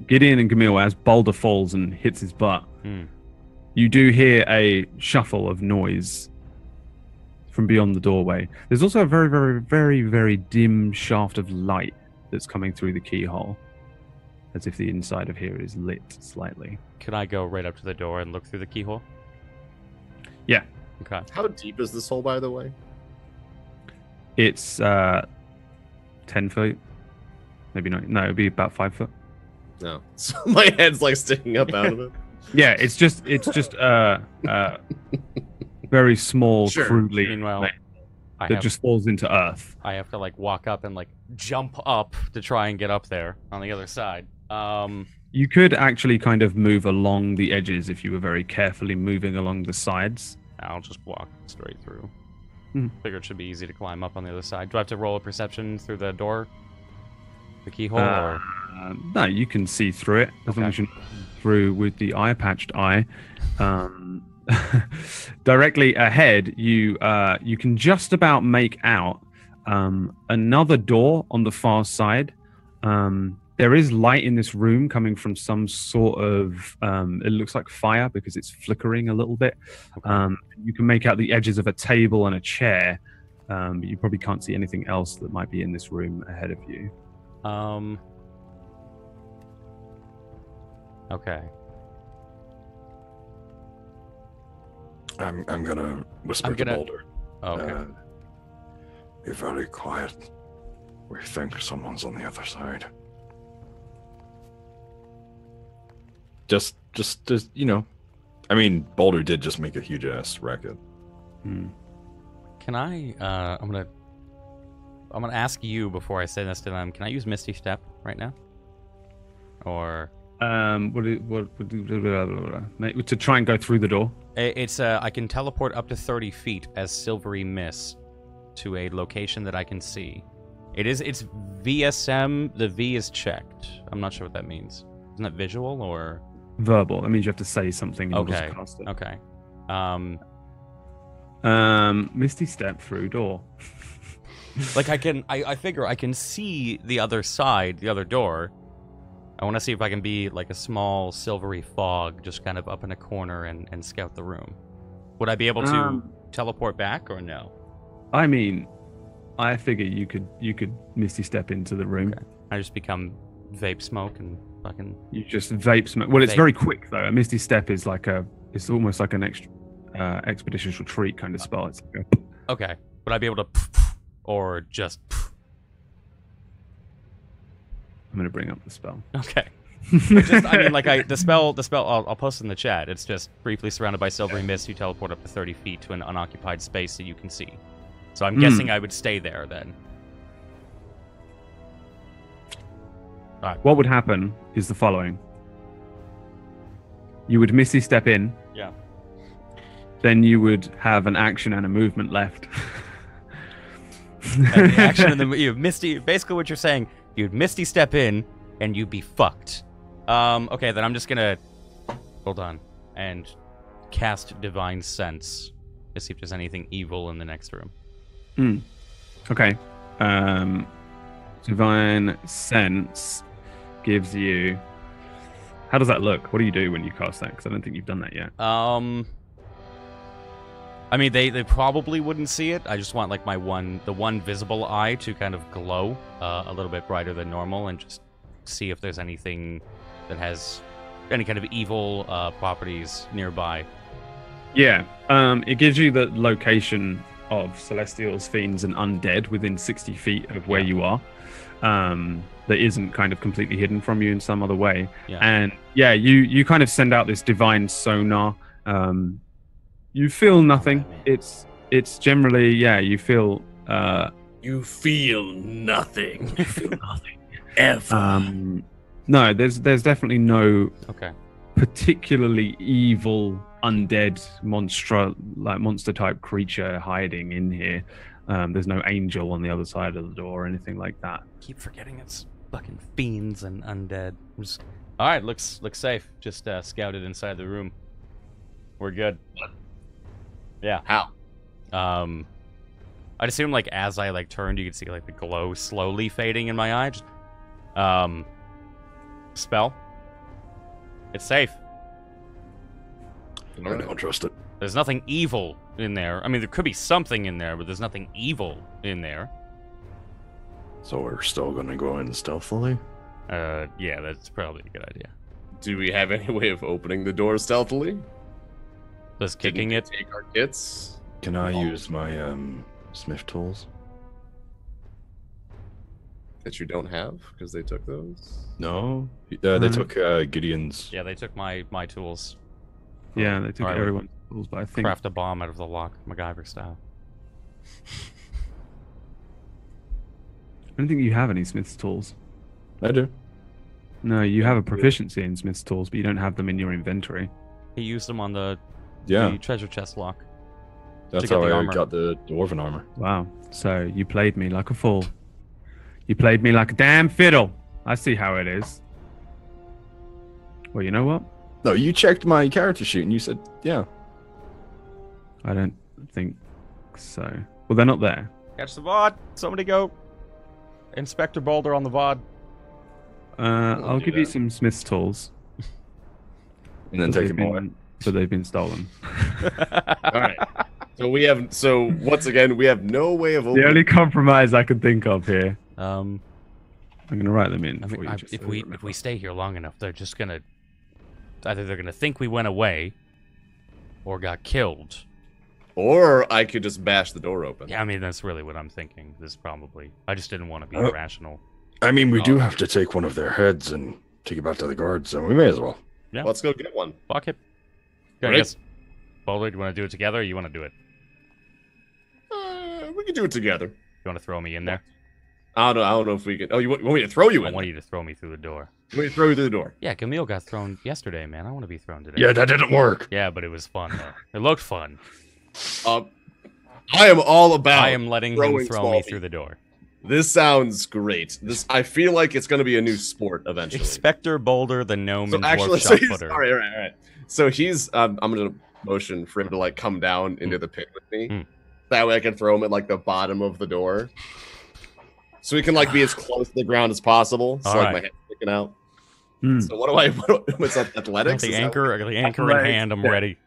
Gideon and Gamil, as Boulder falls and hits his butt, Hmm. you do hear a shuffle of noise from beyond the doorway. There's also a very, very, very, very dim shaft of light that's coming through the keyhole, as if the inside of here is lit slightly. Can I go right up to the door and look through the keyhole? Yeah. Okay. How deep is this hole, by the way? It's 10 feet. Maybe not. No, it'd be about 5 foot. No. So my head's like sticking up out of it. Yeah, it's just very small, Sure. crudely Meanwhile, made I that have, just falls into earth. I have to like walk up and like jump up to try and get up there on the other side. You could actually kind of move along the edges if you were very carefully moving along the sides. I'll just walk straight through. Hmm. Figure it should be easy to climb up on the other side. Do I have to roll a perception through the door? The keyhole? Or... No, you can see through it as long as you're not through with the eye-patched eye. Directly ahead, you can just about make out another door on the far side. There is light in this room coming from some sort of it looks like fire because it's flickering a little bit. Okay. You can make out the edges of a table and a chair, but you probably can't see anything else that might be in this room ahead of you. Okay. I'm gonna whisper to Boulder. Oh, okay. Be very quiet. We think someone's on the other side. Just, you know. I mean, Boulder did just make a huge ass racket. Can I? I'm gonna ask you before I say this to them. Can I use Misty Step right now? Or what to try and go through the door? it's I can teleport up to 30 feet as silvery mist to a location that I can see. It's VSM. The V is checked. I'm not sure what that means. Isn't that visual or verbal? That means you have to say something in order okay? to cast it. Okay. Misty Step through door. Like I figure I can see the other side, the other door. I want to see if I can be like a small silvery fog, just kind of up in a corner and scout the room. Would I be able to teleport back or no? I mean, I figure you could Misty Step into the room. Okay. I just become vape smoke and fucking. You just vape smoke. Well, it's very quick though. A Misty Step is it's almost like an expeditious retreat kind of spell. It's like okay. Would I be able to or just I'm gonna bring up the spell. Okay. The spell I'll post in the chat. It's just briefly surrounded by silvery mist. You teleport up to 30 feet to an unoccupied space that you can see. So I'm guessing I would stay there then. Right. What would happen is the following. You would Misty Step in. Yeah. Then you would have an action and a movement left. And the action and the Misty. Basically, what you're saying, you'd Misty Step in, and you'd be fucked. Okay, then I'm just gonna hold on and cast Divine Sense to see if there's anything evil in the next room. Okay. Divine Sense gives you. How does that look? What do you do when you cast that? Because I don't think you've done that yet. I mean, they probably wouldn't see it. I just want like the one visible eye to kind of glow a little bit brighter than normal, and just see if there's anything that has any kind of evil properties nearby. Yeah. It gives you the location of Celestials, Fiends, and Undead within 60 feet of where you are. That isn't kind of completely hidden from you in some other way. Yeah. And yeah, you kind of send out this divine sonar. You feel nothing. It's generally, you feel You feel nothing. You feel nothing. Ever. No, there's definitely no particularly evil undead monster type creature hiding in here. There's no angel on the other side of the door or anything like that. Keep forgetting it's fucking fiends and undead. All right, looks safe. Just scouted inside the room. We're good. Yeah. How? I'd assume like as I like turned, you could see like the glow slowly fading in my eye. Just, spell. It's safe. I don't trust it. There's nothing evil in there. I mean, there could be something in there, but there's nothing evil in there. So we're still gonna go in stealthily? Yeah, that's probably a good idea. Do we have any way of opening the door stealthily? Just kicking it? Take our kits? Can I use my smith tools? That you don't have because they took those? No, they took Gideon's. Yeah, they took my tools. Yeah, they took everyone's tools, but I think Craft a bomb out of the lock, MacGyver style. I don't think you have any Smith's tools. I do. No, you have a proficiency in Smith's tools, but you don't have them in your inventory. He used them on the treasure chest lock. That's how I got the dwarven armor. Wow. So you played me like a fool. You played me like a damn fiddle. I see how it is. Well, you know what? No, you checked my character sheet and you said, yeah. I don't think so. Well, they're not there. Catch the VOD. Somebody go. Inspector Boulder on the VOD. I'll give you some Smith's tools. And then take them away. But they've been stolen. All right. So once again, we have no way of opening. The only compromise I can think of here. I'm gonna write them in. If we stay here long enough, they're just gonna either they're gonna think we went away, or got killed. Or I could just bash the door open. Yeah, I mean, that's really what I'm thinking. This probably. I just didn't want to be irrational. I mean, we do have to take one of their heads and take it back to the guards, so we may as well. Yeah. Let's go get one. Fuck it. Right. I guess, Boulder, do you want to do it together or you want to do it? We can do it together. You want to throw me in there? I don't know if we can. Oh, you want me to throw you I in? want you to throw me through the door. You want me to throw you through the door? Yeah, Camille got thrown yesterday, man. I want to be thrown today. Yeah, that didn't work. Yeah, but it was fun, though. It looked fun. I am all about. I am letting him throwing throw small me people. through the door. This sounds great. I feel like it's going to be a new sport eventually. Inspector Boulder, the gnome So and actually, dwarf so shot he's, putter. all right. So he's. I'm going to motion for him to like come down into the pit with me. That way I can throw him at like the bottom of the door. So he can like be as close to the ground as possible. So All like right. my head's sticking out. So what do I? What's up? Athletics? The Is that anchor in Athletics, hand. I'm yeah. ready.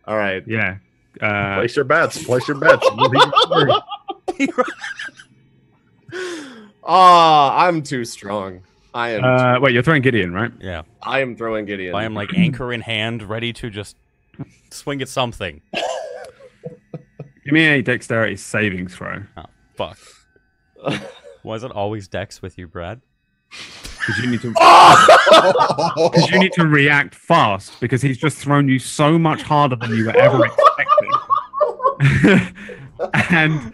what- All right. Yeah. Place your bets. Place your bets. I'm too strong. I am. Wait, you're throwing Gideon, right? Yeah. I am throwing Gideon. I am like anchor in hand, ready to just swing at something. Give me a dexterity saving throw. Oh, fuck. Was it always Dex with you, Brad? Because you need to. Because you need to react fast. Because he's just thrown you so much harder than you were ever expecting. And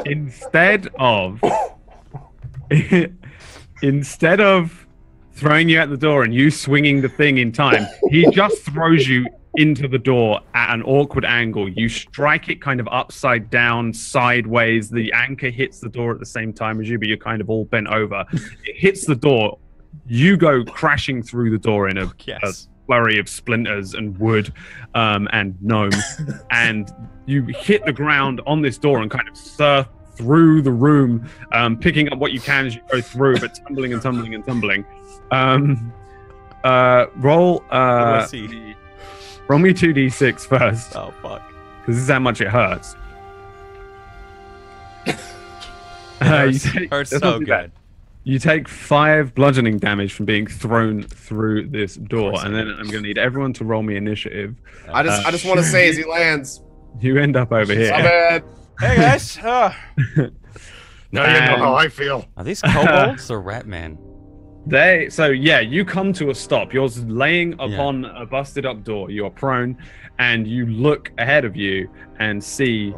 instead of throwing you at the door and you swinging the thing in time, he just throws you into the door at an awkward angle. You strike it kind of upside down, sideways. The anchor hits the door at the same time as you, but you're kind of all bent over. It hits the door. You go crashing through the door in a flurry of splinters and wood and gnomes, and you hit the ground on this door and kind of surf through the room, picking up what you can as you go through, but tumbling and tumbling and tumbling. Roll me 2d6 first. Oh, fuck. Because this is how much it hurts. Hurts so good. You take 5 bludgeoning damage from being thrown through this door, and then I'm going to need everyone to roll me initiative. I just want to say as he lands. You end up over here. My bad. Hey, guys. Now you know how I feel. Are these kobolds or Ratman? You come to a stop. You're laying upon a busted up door. You're prone, and you look ahead of you and see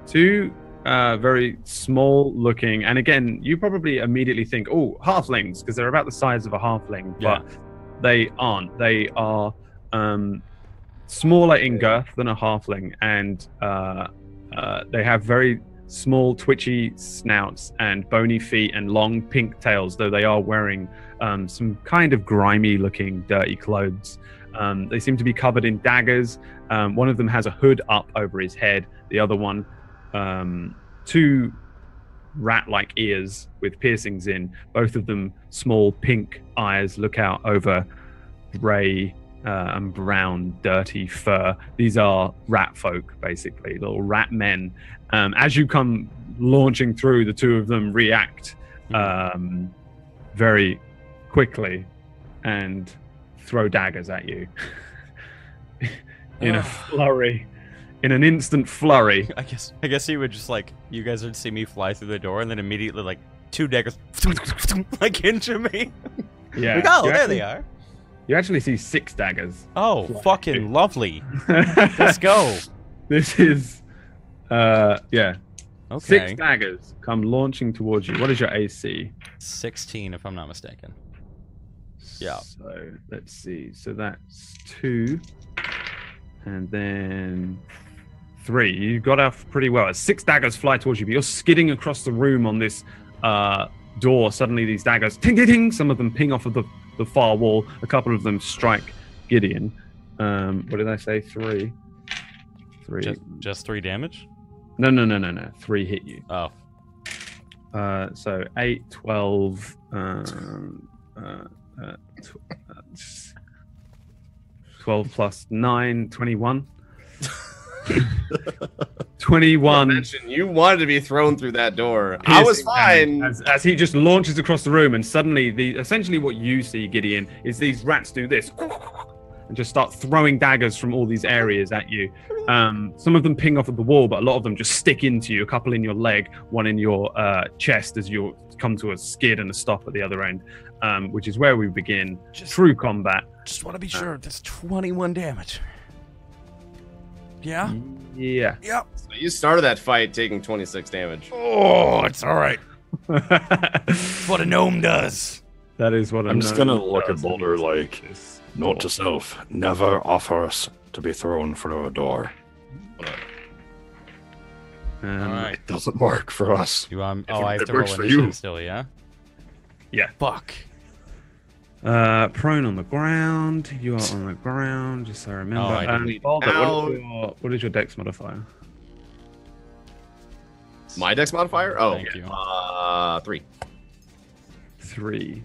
2 very small looking, and again, you probably immediately think, oh, halflings, because they're about the size of a halfling, but they aren't. They are smaller in girth than a halfling, and they have very small twitchy snouts and bony feet and long pink tails, though they are wearing some kind of grimy looking dirty clothes. They seem to be covered in daggers. One of them has a hood up over his head. The other one, 2 rat-like ears with piercings in. Both of them small pink eyes look out over grey and brown dirty fur. These are rat folk, basically, little rat men. As you come launching through, the 2 of them react very quickly and throw daggers at you in a flurry. In an instant flurry. I guess he would just like, you guys would see me fly through the door and then immediately like 2 daggers like into me. Yeah. Oh, there they are. You actually see 6 daggers. Oh, fucking lovely. Let's go. This is, Okay. 6 daggers come launching towards you. What is your AC? 16, if I'm not mistaken. Yeah. So, let's see. So that's 2. And then 3. You got off pretty well. As 6 daggers fly towards you, but you're skidding across the room on this door. Suddenly these daggers, ting, ting, ting. Some of them ping off of the far wall. A couple of them strike Gideon. What did I say? 3. 3. Just 3 damage? No. 3 hit you. Oh. So 8, 12, 12 plus 9, 21. 21. You wanted to be thrown through that door. I was fine. As he just launches across the room, and suddenly, essentially what you see, Gideon, is these rats do this. and just start throwing daggers from all these areas at you. Some of them ping off of the wall, but a lot of them just stick into you. A couple in your leg, one in your chest as you come to a skid and a stop at the other end, which is where we begin true combat. Just want to be sure. That's 21 damage. Yeah? Yeah. Yep. So you started that fight taking 26 damage. Oh, it's all right. That's what a gnome does. That is what I'm just gonna look at Boulder like, note to self, never offer us to be thrown through a door. All right. It doesn't work for us. I have to works roll for initiative you. still, yeah? Yeah. Fuck. Prone on the ground. You are on the ground, just so I remember. Oh, I And Balder, what is your dex modifier? My dex modifier? Oh, Thank you. 3. 3.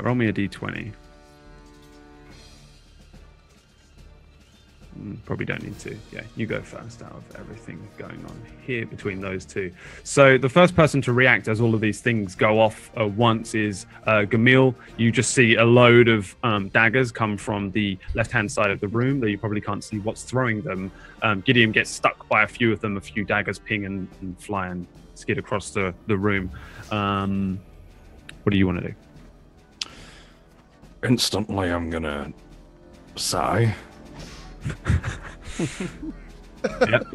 Roll me a d20. Probably don't need to. Yeah, you go first out of everything going on here between those two. So the first person to react as all of these things go off once is Gamil. You just see a load of daggers come from the left-hand side of the room, though you probably can't see what's throwing them. Gideon gets stuck by a few of them. A few daggers ping and fly and skid across the room. What do you want to do? Instantly, I'm gonna sigh. Yep.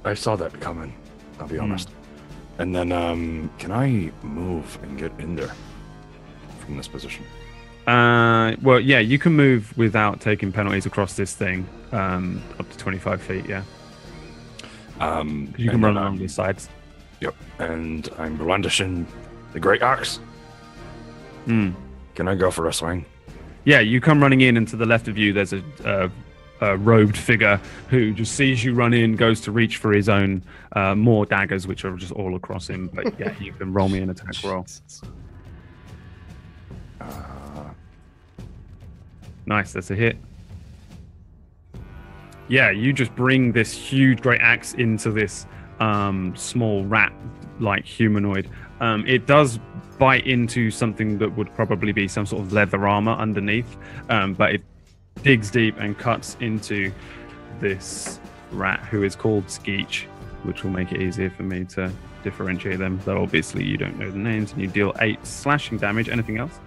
I saw that coming, I'll be honest. And then can I move and get in there from this position? Well, yeah, you can move without taking penalties across this thing, up to 25 feet, yeah. You can run along the sides. Yep, and I'm brandishing the great axe. Can I go for a swing? Yeah, you come running in, and to the left of you, there's a robed figure who just sees you run in, goes to reach for his own more daggers, which are just all across him. But yeah, you can roll me an attack roll. Nice, that's a hit. Yeah, you just bring this huge great axe into this small rat-like humanoid. It does bite into something that would probably be some sort of leather armor underneath, but it digs deep and cuts into this rat who is called Skeech, which will make it easier for me to differentiate them, though obviously you don't know the names, and you deal 8 slashing damage. Anything else?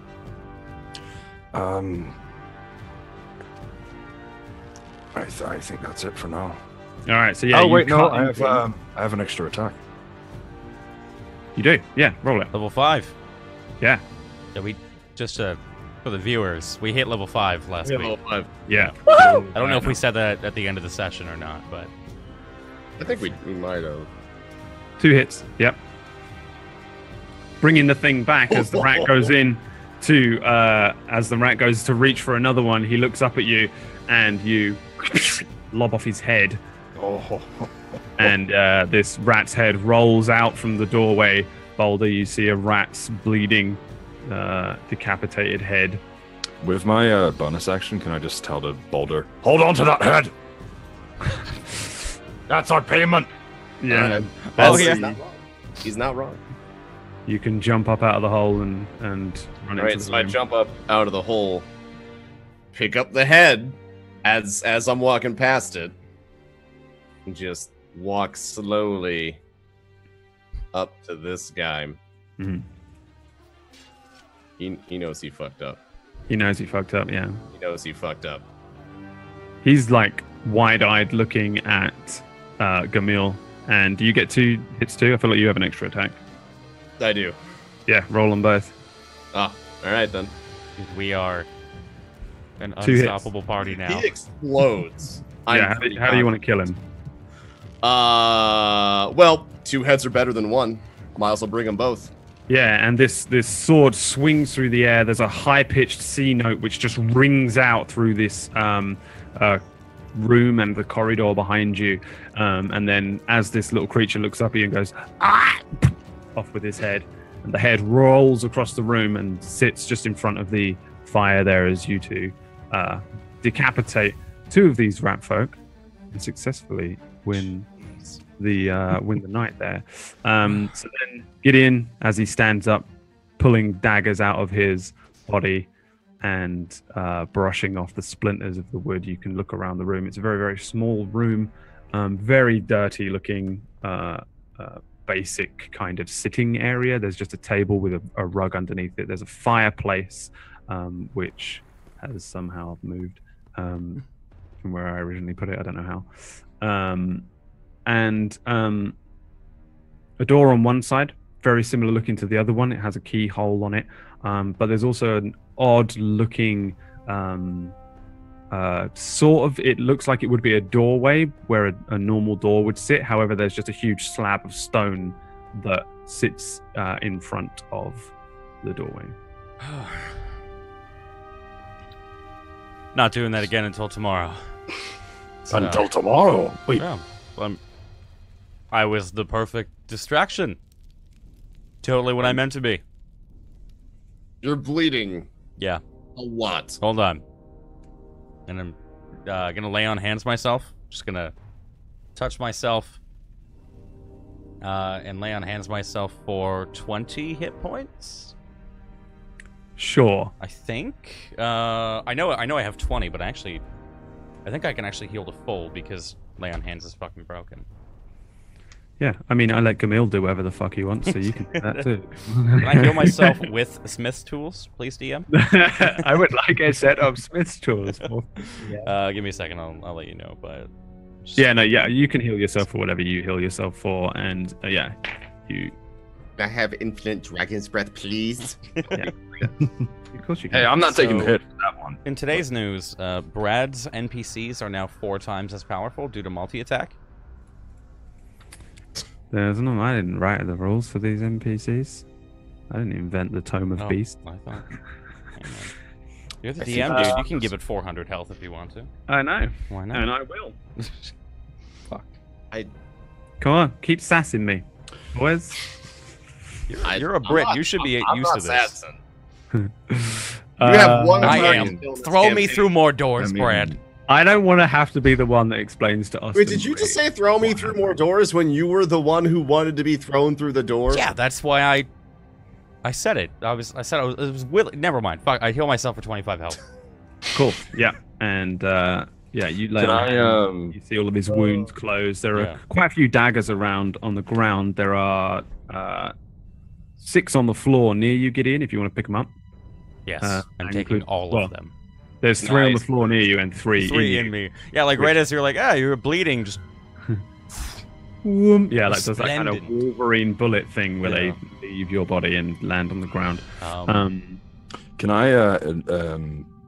I think that's it for now. All right, so yeah. Oh wait, no, I have an extra attack. You do? Yeah, roll it. Level 5. Yeah. Yeah, we just for the viewers, we hit level 5 last week. Level 5. Yeah. I don't know if we said that at the end of the session or not, but I think we might have. 2 hits. Yep. Bringing the thing back as the rat goes in to reach for another one. He looks up at you, and you lob off his head. Oh. And this rat's head rolls out from the doorway. Boulder, you see a rat's bleeding, decapitated head. With my bonus action, can I just tell the Boulder, Hold on to that head. That's our payment. Yeah. He's not wrong. You can jump up out of the hole and run All into right, the so I room. jump up out of the hole, pick up the head as I'm walking past it, and just walk slowly up to this guy. Mhm. He knows he fucked up. He knows he fucked up, yeah. He knows he fucked up. He's like wide-eyed looking at Gamil. And do you get 2 hits too? I feel like you have an extra attack. I do. Yeah, roll them both. Ah, all right then. we are an 2 hits. unstoppable party now. He explodes. Yeah, how do you want to kill him? Well, 2 heads are better than 1. Might as well bring them both. Yeah, and this sword swings through the air. There's a high-pitched C note which just rings out through this room and the corridor behind you. And then as this little creature looks up at you and goes, ah! Off with his head. And the head rolls across the room and sits just in front of the fire there as you two decapitate 2 of these rat folk and successfully win the night there. So then Gideon, as he stands up, pulling daggers out of his body, and brushing off the splinters of the wood, you can look around the room. It's a very, very small room, very dirty looking, basic kind of sitting area. There's just a table with a rug underneath it. There's a fireplace, which has somehow moved from where I originally put it. I don't know how. And a door on one side, very similar looking to the other one. It has a keyhole on it, but there's also an odd looking sort of, it looks like it would be a doorway where a normal door would sit. However, there's just a huge slab of stone that sits in front of the doorway. Not doing that again until tomorrow. Until tomorrow? Wait. Yeah, I was the perfect distraction. Totally what I meant to be. You're bleeding Yeah. a lot. Hold on. And I'm gonna lay on hands myself. Just gonna touch myself. And lay on hands myself for 20 hit points. Sure. I think. I know I have 20, but I think I can actually heal to full because lay on hands is fucking broken. Yeah, I mean, I let Camille do whatever the fuck he wants, so you can do that too. Can I heal myself with Smith's tools, please, DM? I would like a set of Smith's tools. Give me a second, I'll let you know. But yeah, no, yeah, you can heal yourself for whatever you heal yourself for, and yeah, you. Can I have infinite dragon's breath, please? Yeah. Of course you can. Hey, I'm not taking the hit for that one. In today's news, Brad's NPCs are now 4 times as powerful due to multi-attack. There's no, I didn't write the rules for these NPCs. I didn't invent the Tome of Beast. I thought. You're the DM, dude. You can give it 400 health if you want to. I know. Why not? And I will. Fuck. Come on, keep sassing me, boys. You're a Brit. You should be used to this. You have one. I target am. kill in this Throw me campaign. through more doors, I mean, Brad. I don't want to have to be the one that explains to us. Wait, did you just say throw me through more doors when you were the one who wanted to be thrown through the door? Yeah, that's why I said it. It was willing. Never mind. Fuck. I heal myself for 25 health. Cool. Yeah, and yeah, you lay Can on. You see all of his wounds closed. There are quite a few daggers around on the ground. There are 6 on the floor near you, Gideon. If you want to pick them up. Yes, I'm and taking include- all well, of them. There's 3 on the floor near you and 3 in me. Yeah, like right as you're like, you're bleeding. Just yeah, like does that kind of Splendid. Wolverine bullet thing where they leave your body and land on the ground. Can I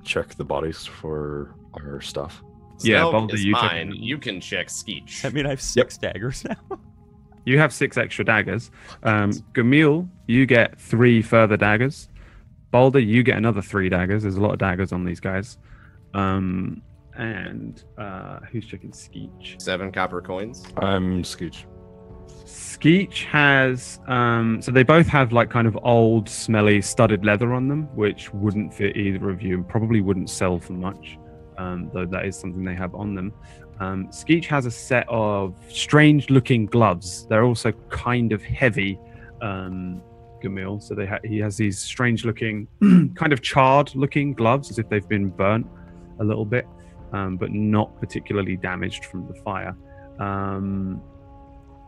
check the bodies for our stuff? Yeah, Snow Boulder, is you take mine. them. You can check Skeech. I mean, I have 6 daggers now. You have 6 extra daggers. Gamil, you get 3 further daggers. Boulder, you get another 3 daggers. There's a lot of daggers on these guys. And who's checking Skeech? 7 copper coins. I'm Scooch. Skeech has so they both have like kind of old, smelly, studded leather on them, which wouldn't fit either of you and probably wouldn't sell for much. Though that is something they have on them. Skeech has a set of strange-looking gloves. They're also kind of heavy. Gamil, so he has these strange-looking, kind of charred-looking gloves, as if they've been burnt a little bit, but not particularly damaged from the fire.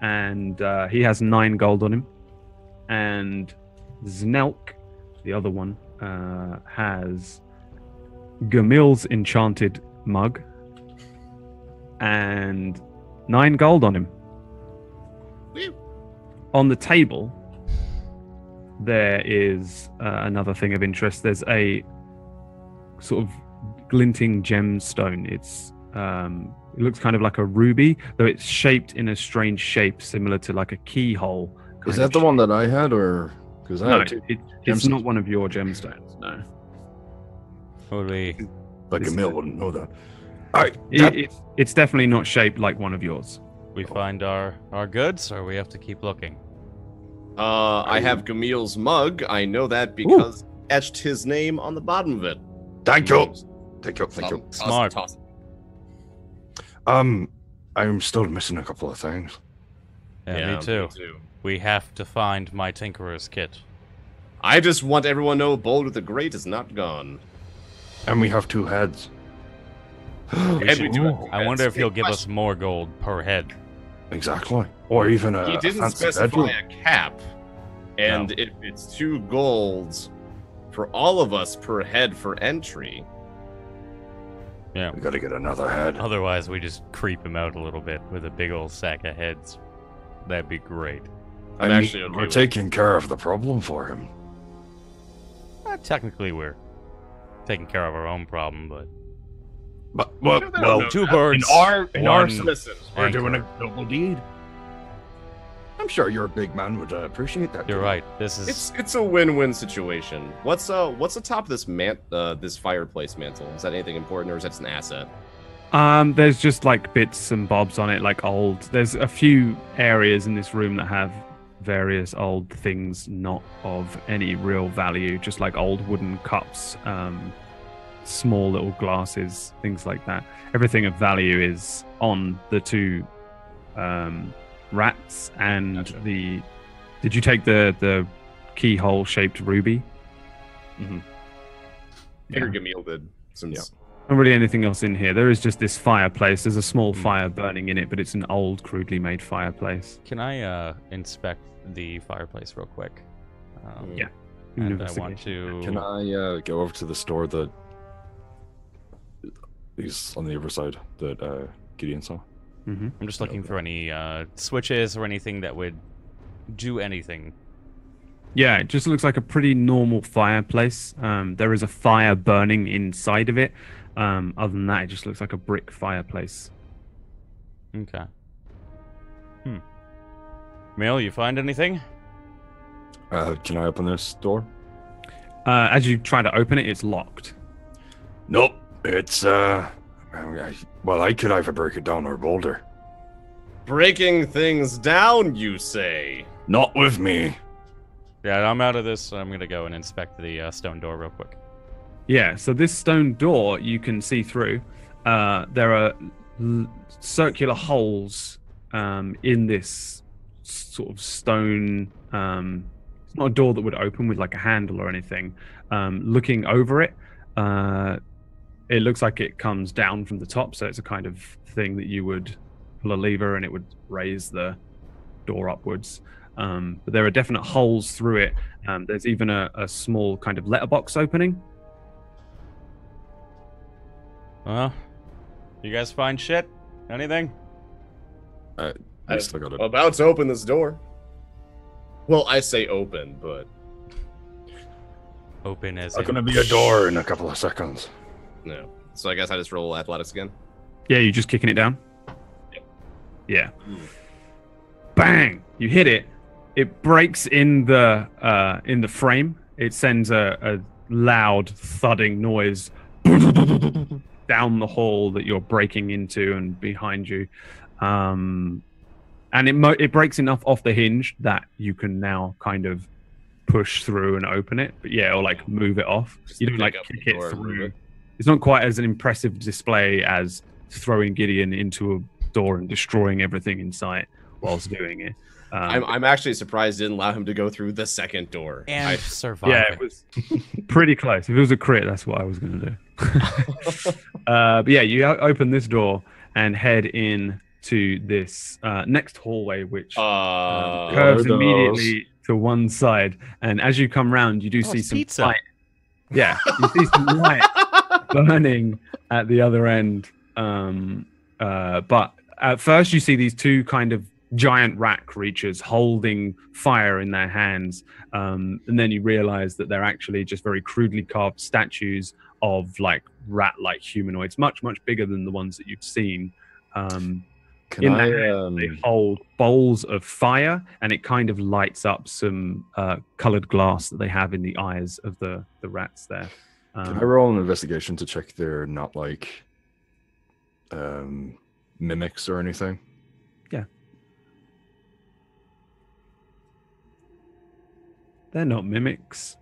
And he has 9 gold on him. And Znelk, the other one, has Gamil's enchanted mug and 9 gold on him. Whew. On the table, there is another thing of interest. There's a sort of glinting gemstone. It looks kind of like a ruby, though it's shaped in a strange shape, similar to like a keyhole. Is that the one that I had, or because I No, had 2? it's not one of your gemstones. No. What would we? Like This Emil is- wouldn't know that. All right, It's definitely not shaped like one of yours. We find our goods, or we have to keep looking? I have Gamil's mug. I know that because etched his name on the bottom of it. thank you. Thank you. Smart. Toss it. I'm still missing a couple of things. Yeah, me too. We have to find my Tinkerer's kit. I just want everyone to know Boulder the Great is not gone. And we have 2 heads. I wonder if he'll give us more gold per head. Exactly. Or even a He didn't fancy specify bedroom. a cap, and if it's 2 golds for all of us per head for entry. Yeah. We gotta get another head. Otherwise, we just creep him out a little bit with a big old sack of heads. That'd be great. I'm actually okay we're with taking care of the problem for him. Technically, we're taking care of our own problem, but Well, 2 birds. in our one Listen, we're doing anchor. a double deed. I'm sure your big man would appreciate that. You're too. right. This is it's a win-win situation. What's atop this this fireplace mantle? Is that anything important, or is that just an asset? There's just like bits and bobs on it, like old. There's a few areas in this room that have various old things not of any real value, just like old wooden cups, small little glasses, things like that. Everything of value is on the 2 rats and Gotcha. the. Did you take the keyhole shaped ruby? Figure Gamil did, since Not really anything else in here. There is just this fireplace. There's a small fire burning in it, but it's an old, crudely made fireplace. Can I inspect the fireplace real quick? Yeah. And I want to. Can I go over to the store that is on the other side that Gideon saw? Mm-hmm. I'm just looking for any switches or anything that would do anything. Yeah, it just looks like a pretty normal fireplace. There is a fire burning inside of it. Other than that, it just looks like a brick fireplace. Okay. Mail, you find anything? Can I open this door? As you try to open it, it's locked. Nope. It's well, I could either break it down or boulder. breaking things down, you say? Not with me. Yeah, I'm out of this. So I'm gonna go and inspect the stone door real quick. Yeah, so this stone door you can see through. There are circular holes in this sort of stone. It's not a door that would open with like a handle or anything. Looking over it, it looks like it comes down from the top, so it's a kind of thing that you would pull a lever and it would raise the door upwards. But there are definite holes through it. There's even a small kind of letterbox opening. You guys find shit? Anything? I still got it. About to open this door. Well, I say open, but Open as There's in... gonna be a door in a couple of seconds. no. So I guess I just roll athletics again. Yeah, you're just kicking it down? Yep. Yeah. Bang! You hit it. It breaks in the frame. It sends a loud thudding noise down the hall that you're breaking into and behind you. And it breaks enough off the hinge that you can now kind of push through and open it. But yeah, or like move it off. Just You don't like pick up kick the it door and move through. it. It's not quite as an impressive display as throwing Gideon into a door and destroying everything in sight whilst doing it. I'm actually surprised it didn't allow him to go through the second door. And survive. Yeah, it was pretty close. If it was a crit, that's what I was going to do. But yeah, you open this door and head in to this next hallway, which curves There it immediately to one side. And as you come round, you do see it's some pizza. light. Yeah, you see some light burning at the other end. But at first, you see these two kind of giant rat creatures holding fire in their hands, and then you realize that they're actually just very crudely carved statues of like rat-like humanoids, much bigger than the ones that you've seen. Can In I? their hands, they hold bowls of fire, and it kind of lights up some colored glass that they have in the eyes of the rats there. Can I roll an investigation to check they're not like mimics or anything? Yeah. They're not mimics.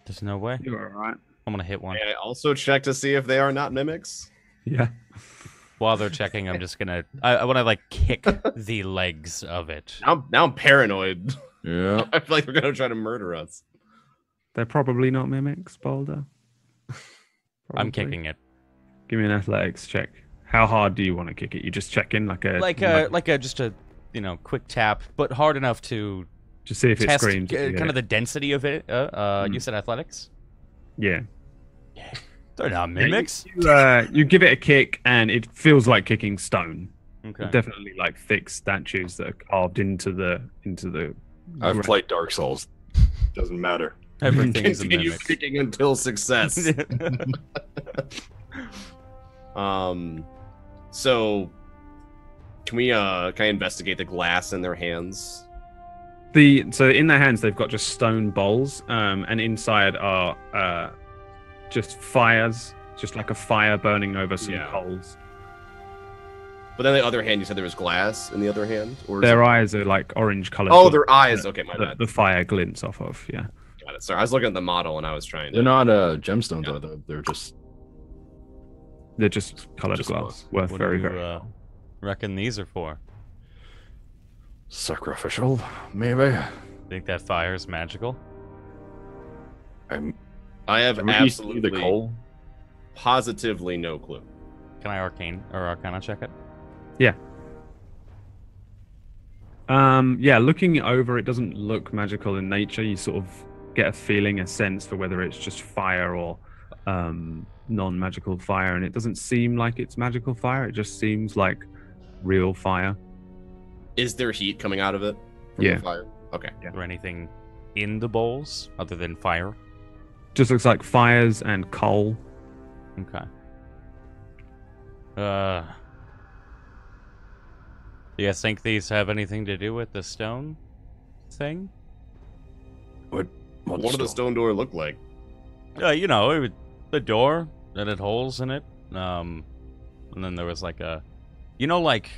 There's no way. You're all right. I'm gonna hit one. May I also check to see if they are not mimics? Yeah. While they're checking, I'm just gonna. I want to like kick the legs of it. Now I'm paranoid. Yeah. I feel like they're gonna try to murder us. They're probably not mimics, Boulder. I'm probably. kicking it. Give me an athletics check. How hard do you want to kick it? You just check in like a Just a quick tap, but hard enough to just see if it test screams. kind of the density of it. You said athletics? Yeah. They're not mimics. You give it a kick, and it feels like kicking stone. Okay. Definitely like thick statues that are carved into the. I've played Dark Souls. Doesn't matter. Everything's a Continue mimic. kicking until success. So can I investigate the glass in their hands? So in their hands they've got just stone bowls, and inside are just fires, just like a fire burning over some coals. But then the other hand, you said there was glass in the other hand, or their eyes are like orange colored. Oh, their eyes. Okay, my bad. The fire glints off of. Yeah. Got it. Sorry, I was looking at the model and I was trying to. They're not gemstones, though. They're just colored glass. Worth What very, do you, very. reckon these are for? Sacrificial, maybe. Think that fire's magical? I have Can we absolutely see the coal? positively no clue. Can I arcana check it? Yeah. Looking over, it doesn't look magical in nature. You sort of get a feeling, a sense for whether it's just fire or non-magical fire, and it doesn't seem like it's magical fire. It just seems like real fire. Is there heat coming out of it? From Yeah. the fire? Okay. Is there anything in the bowls other than fire? Just looks like fires and coal. Okay. Do you guys think these have anything to do with the stone thing? What does the stone door look like? The door that had holes in it. And then there was like like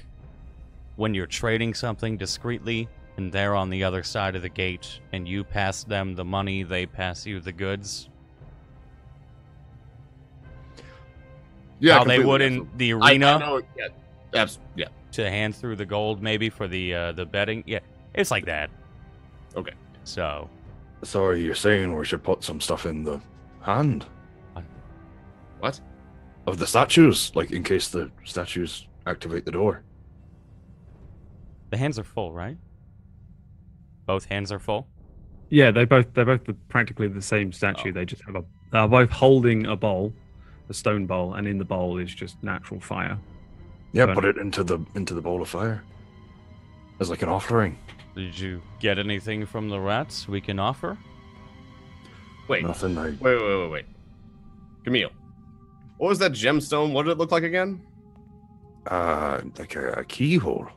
when you're trading something discreetly and they're on the other side of the gate and you pass them the money, they pass you the goods. Yeah, how they would in the arena. I know. Yeah. To hand through the gold, maybe for the betting. Yeah, it's like that. Okay. So you're saying we should put some stuff in the hand? What? Of the statues, like in case the statues activate the door. the hands are full, right? Both hands are full. Yeah, they're both practically the same statue. They just have they're both holding a bowl, a stone bowl, and in the bowl is just natural fire. Yeah, But- put it into the bowl of fire as like an offering. Did you get anything from the rats we can offer? Wait, Nothing. wait. Camille, what was that gemstone? What did it look like again? Like a keyhole.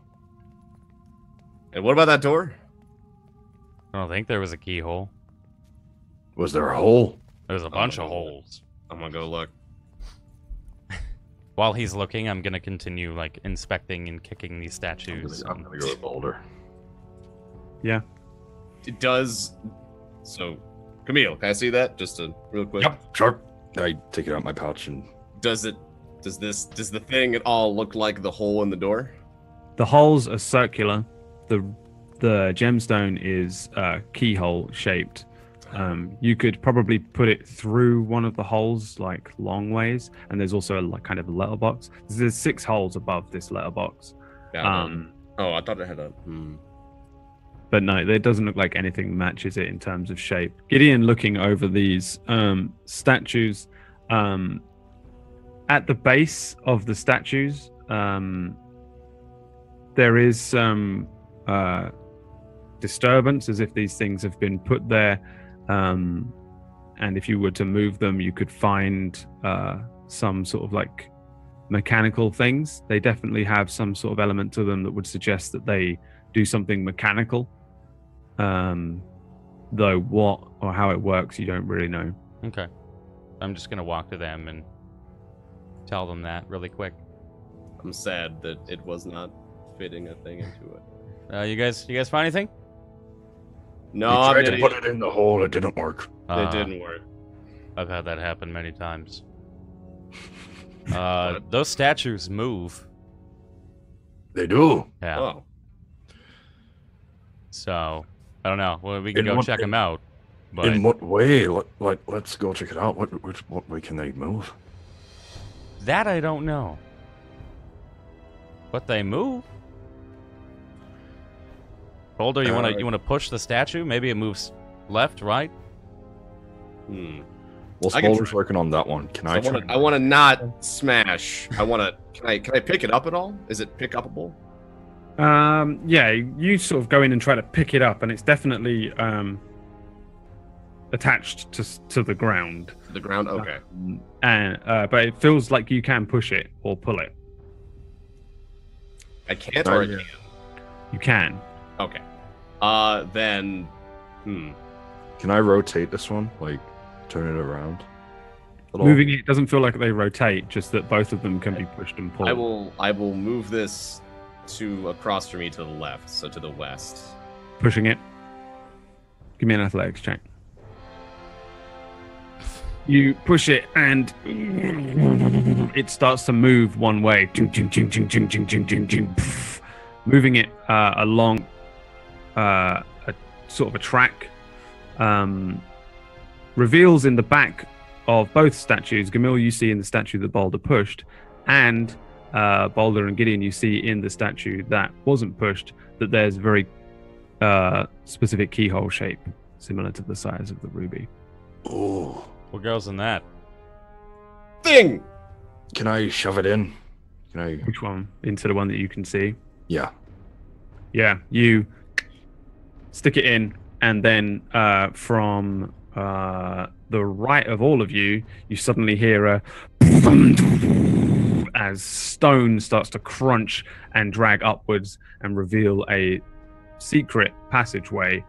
And what about that door? I don't think there was a keyhole. Was there a hole? There's a bunch of holes. I'm gonna go look. While he's looking, I'm gonna continue like inspecting and kicking these statues. I'm gonna go with boulder. Yeah. It does. So, Camille, can I see that? Just real quick. Yep, sure. I take it out my pouch and Does the thing at all look like the hole in the door? The holes are circular. The gemstone is keyhole shaped. You could probably put it through one of the holes like long ways, and there's also like kind of a letterbox. There's 6 holes above this letterbox. Yeah. I thought it had a. But no, it doesn't look like anything matches it in terms of shape. Gideon looking over these statues, at the base of the statues, there is some disturbance, as if these things have been put there. And if you were to move them, you could find some sort of like mechanical things. They definitely have some sort of element to them that would suggest that they do something mechanical. Though what or how it works, you don't really know. Okay. I'm just gonna walk to them and tell them that really quick. I'm sad that it was not fitting a thing into it. You guys find anything? No, we I'm tried to gonna. put it in the hole. It didn't work. It didn't work. I've had that happen many times. Those statues move. They do. Yeah. Oh, So I don't know. Well, we can In go what- check them out. But In what way? Let's go check it out. What way can they move? That I don't know. But they move. Boulder, you wanna push the statue? Maybe it moves left, right? Well, Boulder's working on that one. Can I try? I want to not smash. I want to. Can I pick it up at all? Is it pick upable? Yeah, you sort of go in and try to pick it up, and it's definitely attached to the ground. To the ground, okay. But it feels like you can push it or pull it. I can't, or I can. You can. Okay. Then. Can I rotate this one? Like, turn it around? Moving it doesn't feel like they rotate, just that both of them can be pushed and pulled. I will move this to across from me to the left, so to the west. Pushing it. Give me an athletics check. You push it and it starts to move one way. Moving it along a sort of a track. Reveals in the back of both statues, Gamil you see in the statue that Boulder pushed, and Boulder and Gideon you see in the statue that wasn't pushed, that there's a very specific keyhole shape, similar to the size of the ruby. Oh. What goes in that? Thing! Can I shove it in? Which one? Into the one that you can see? Yeah. Yeah, you stick it in, and then from the right of all of you, you suddenly hear a as stone starts to crunch and drag upwards and reveal a secret passageway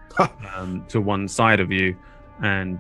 to one side of you, and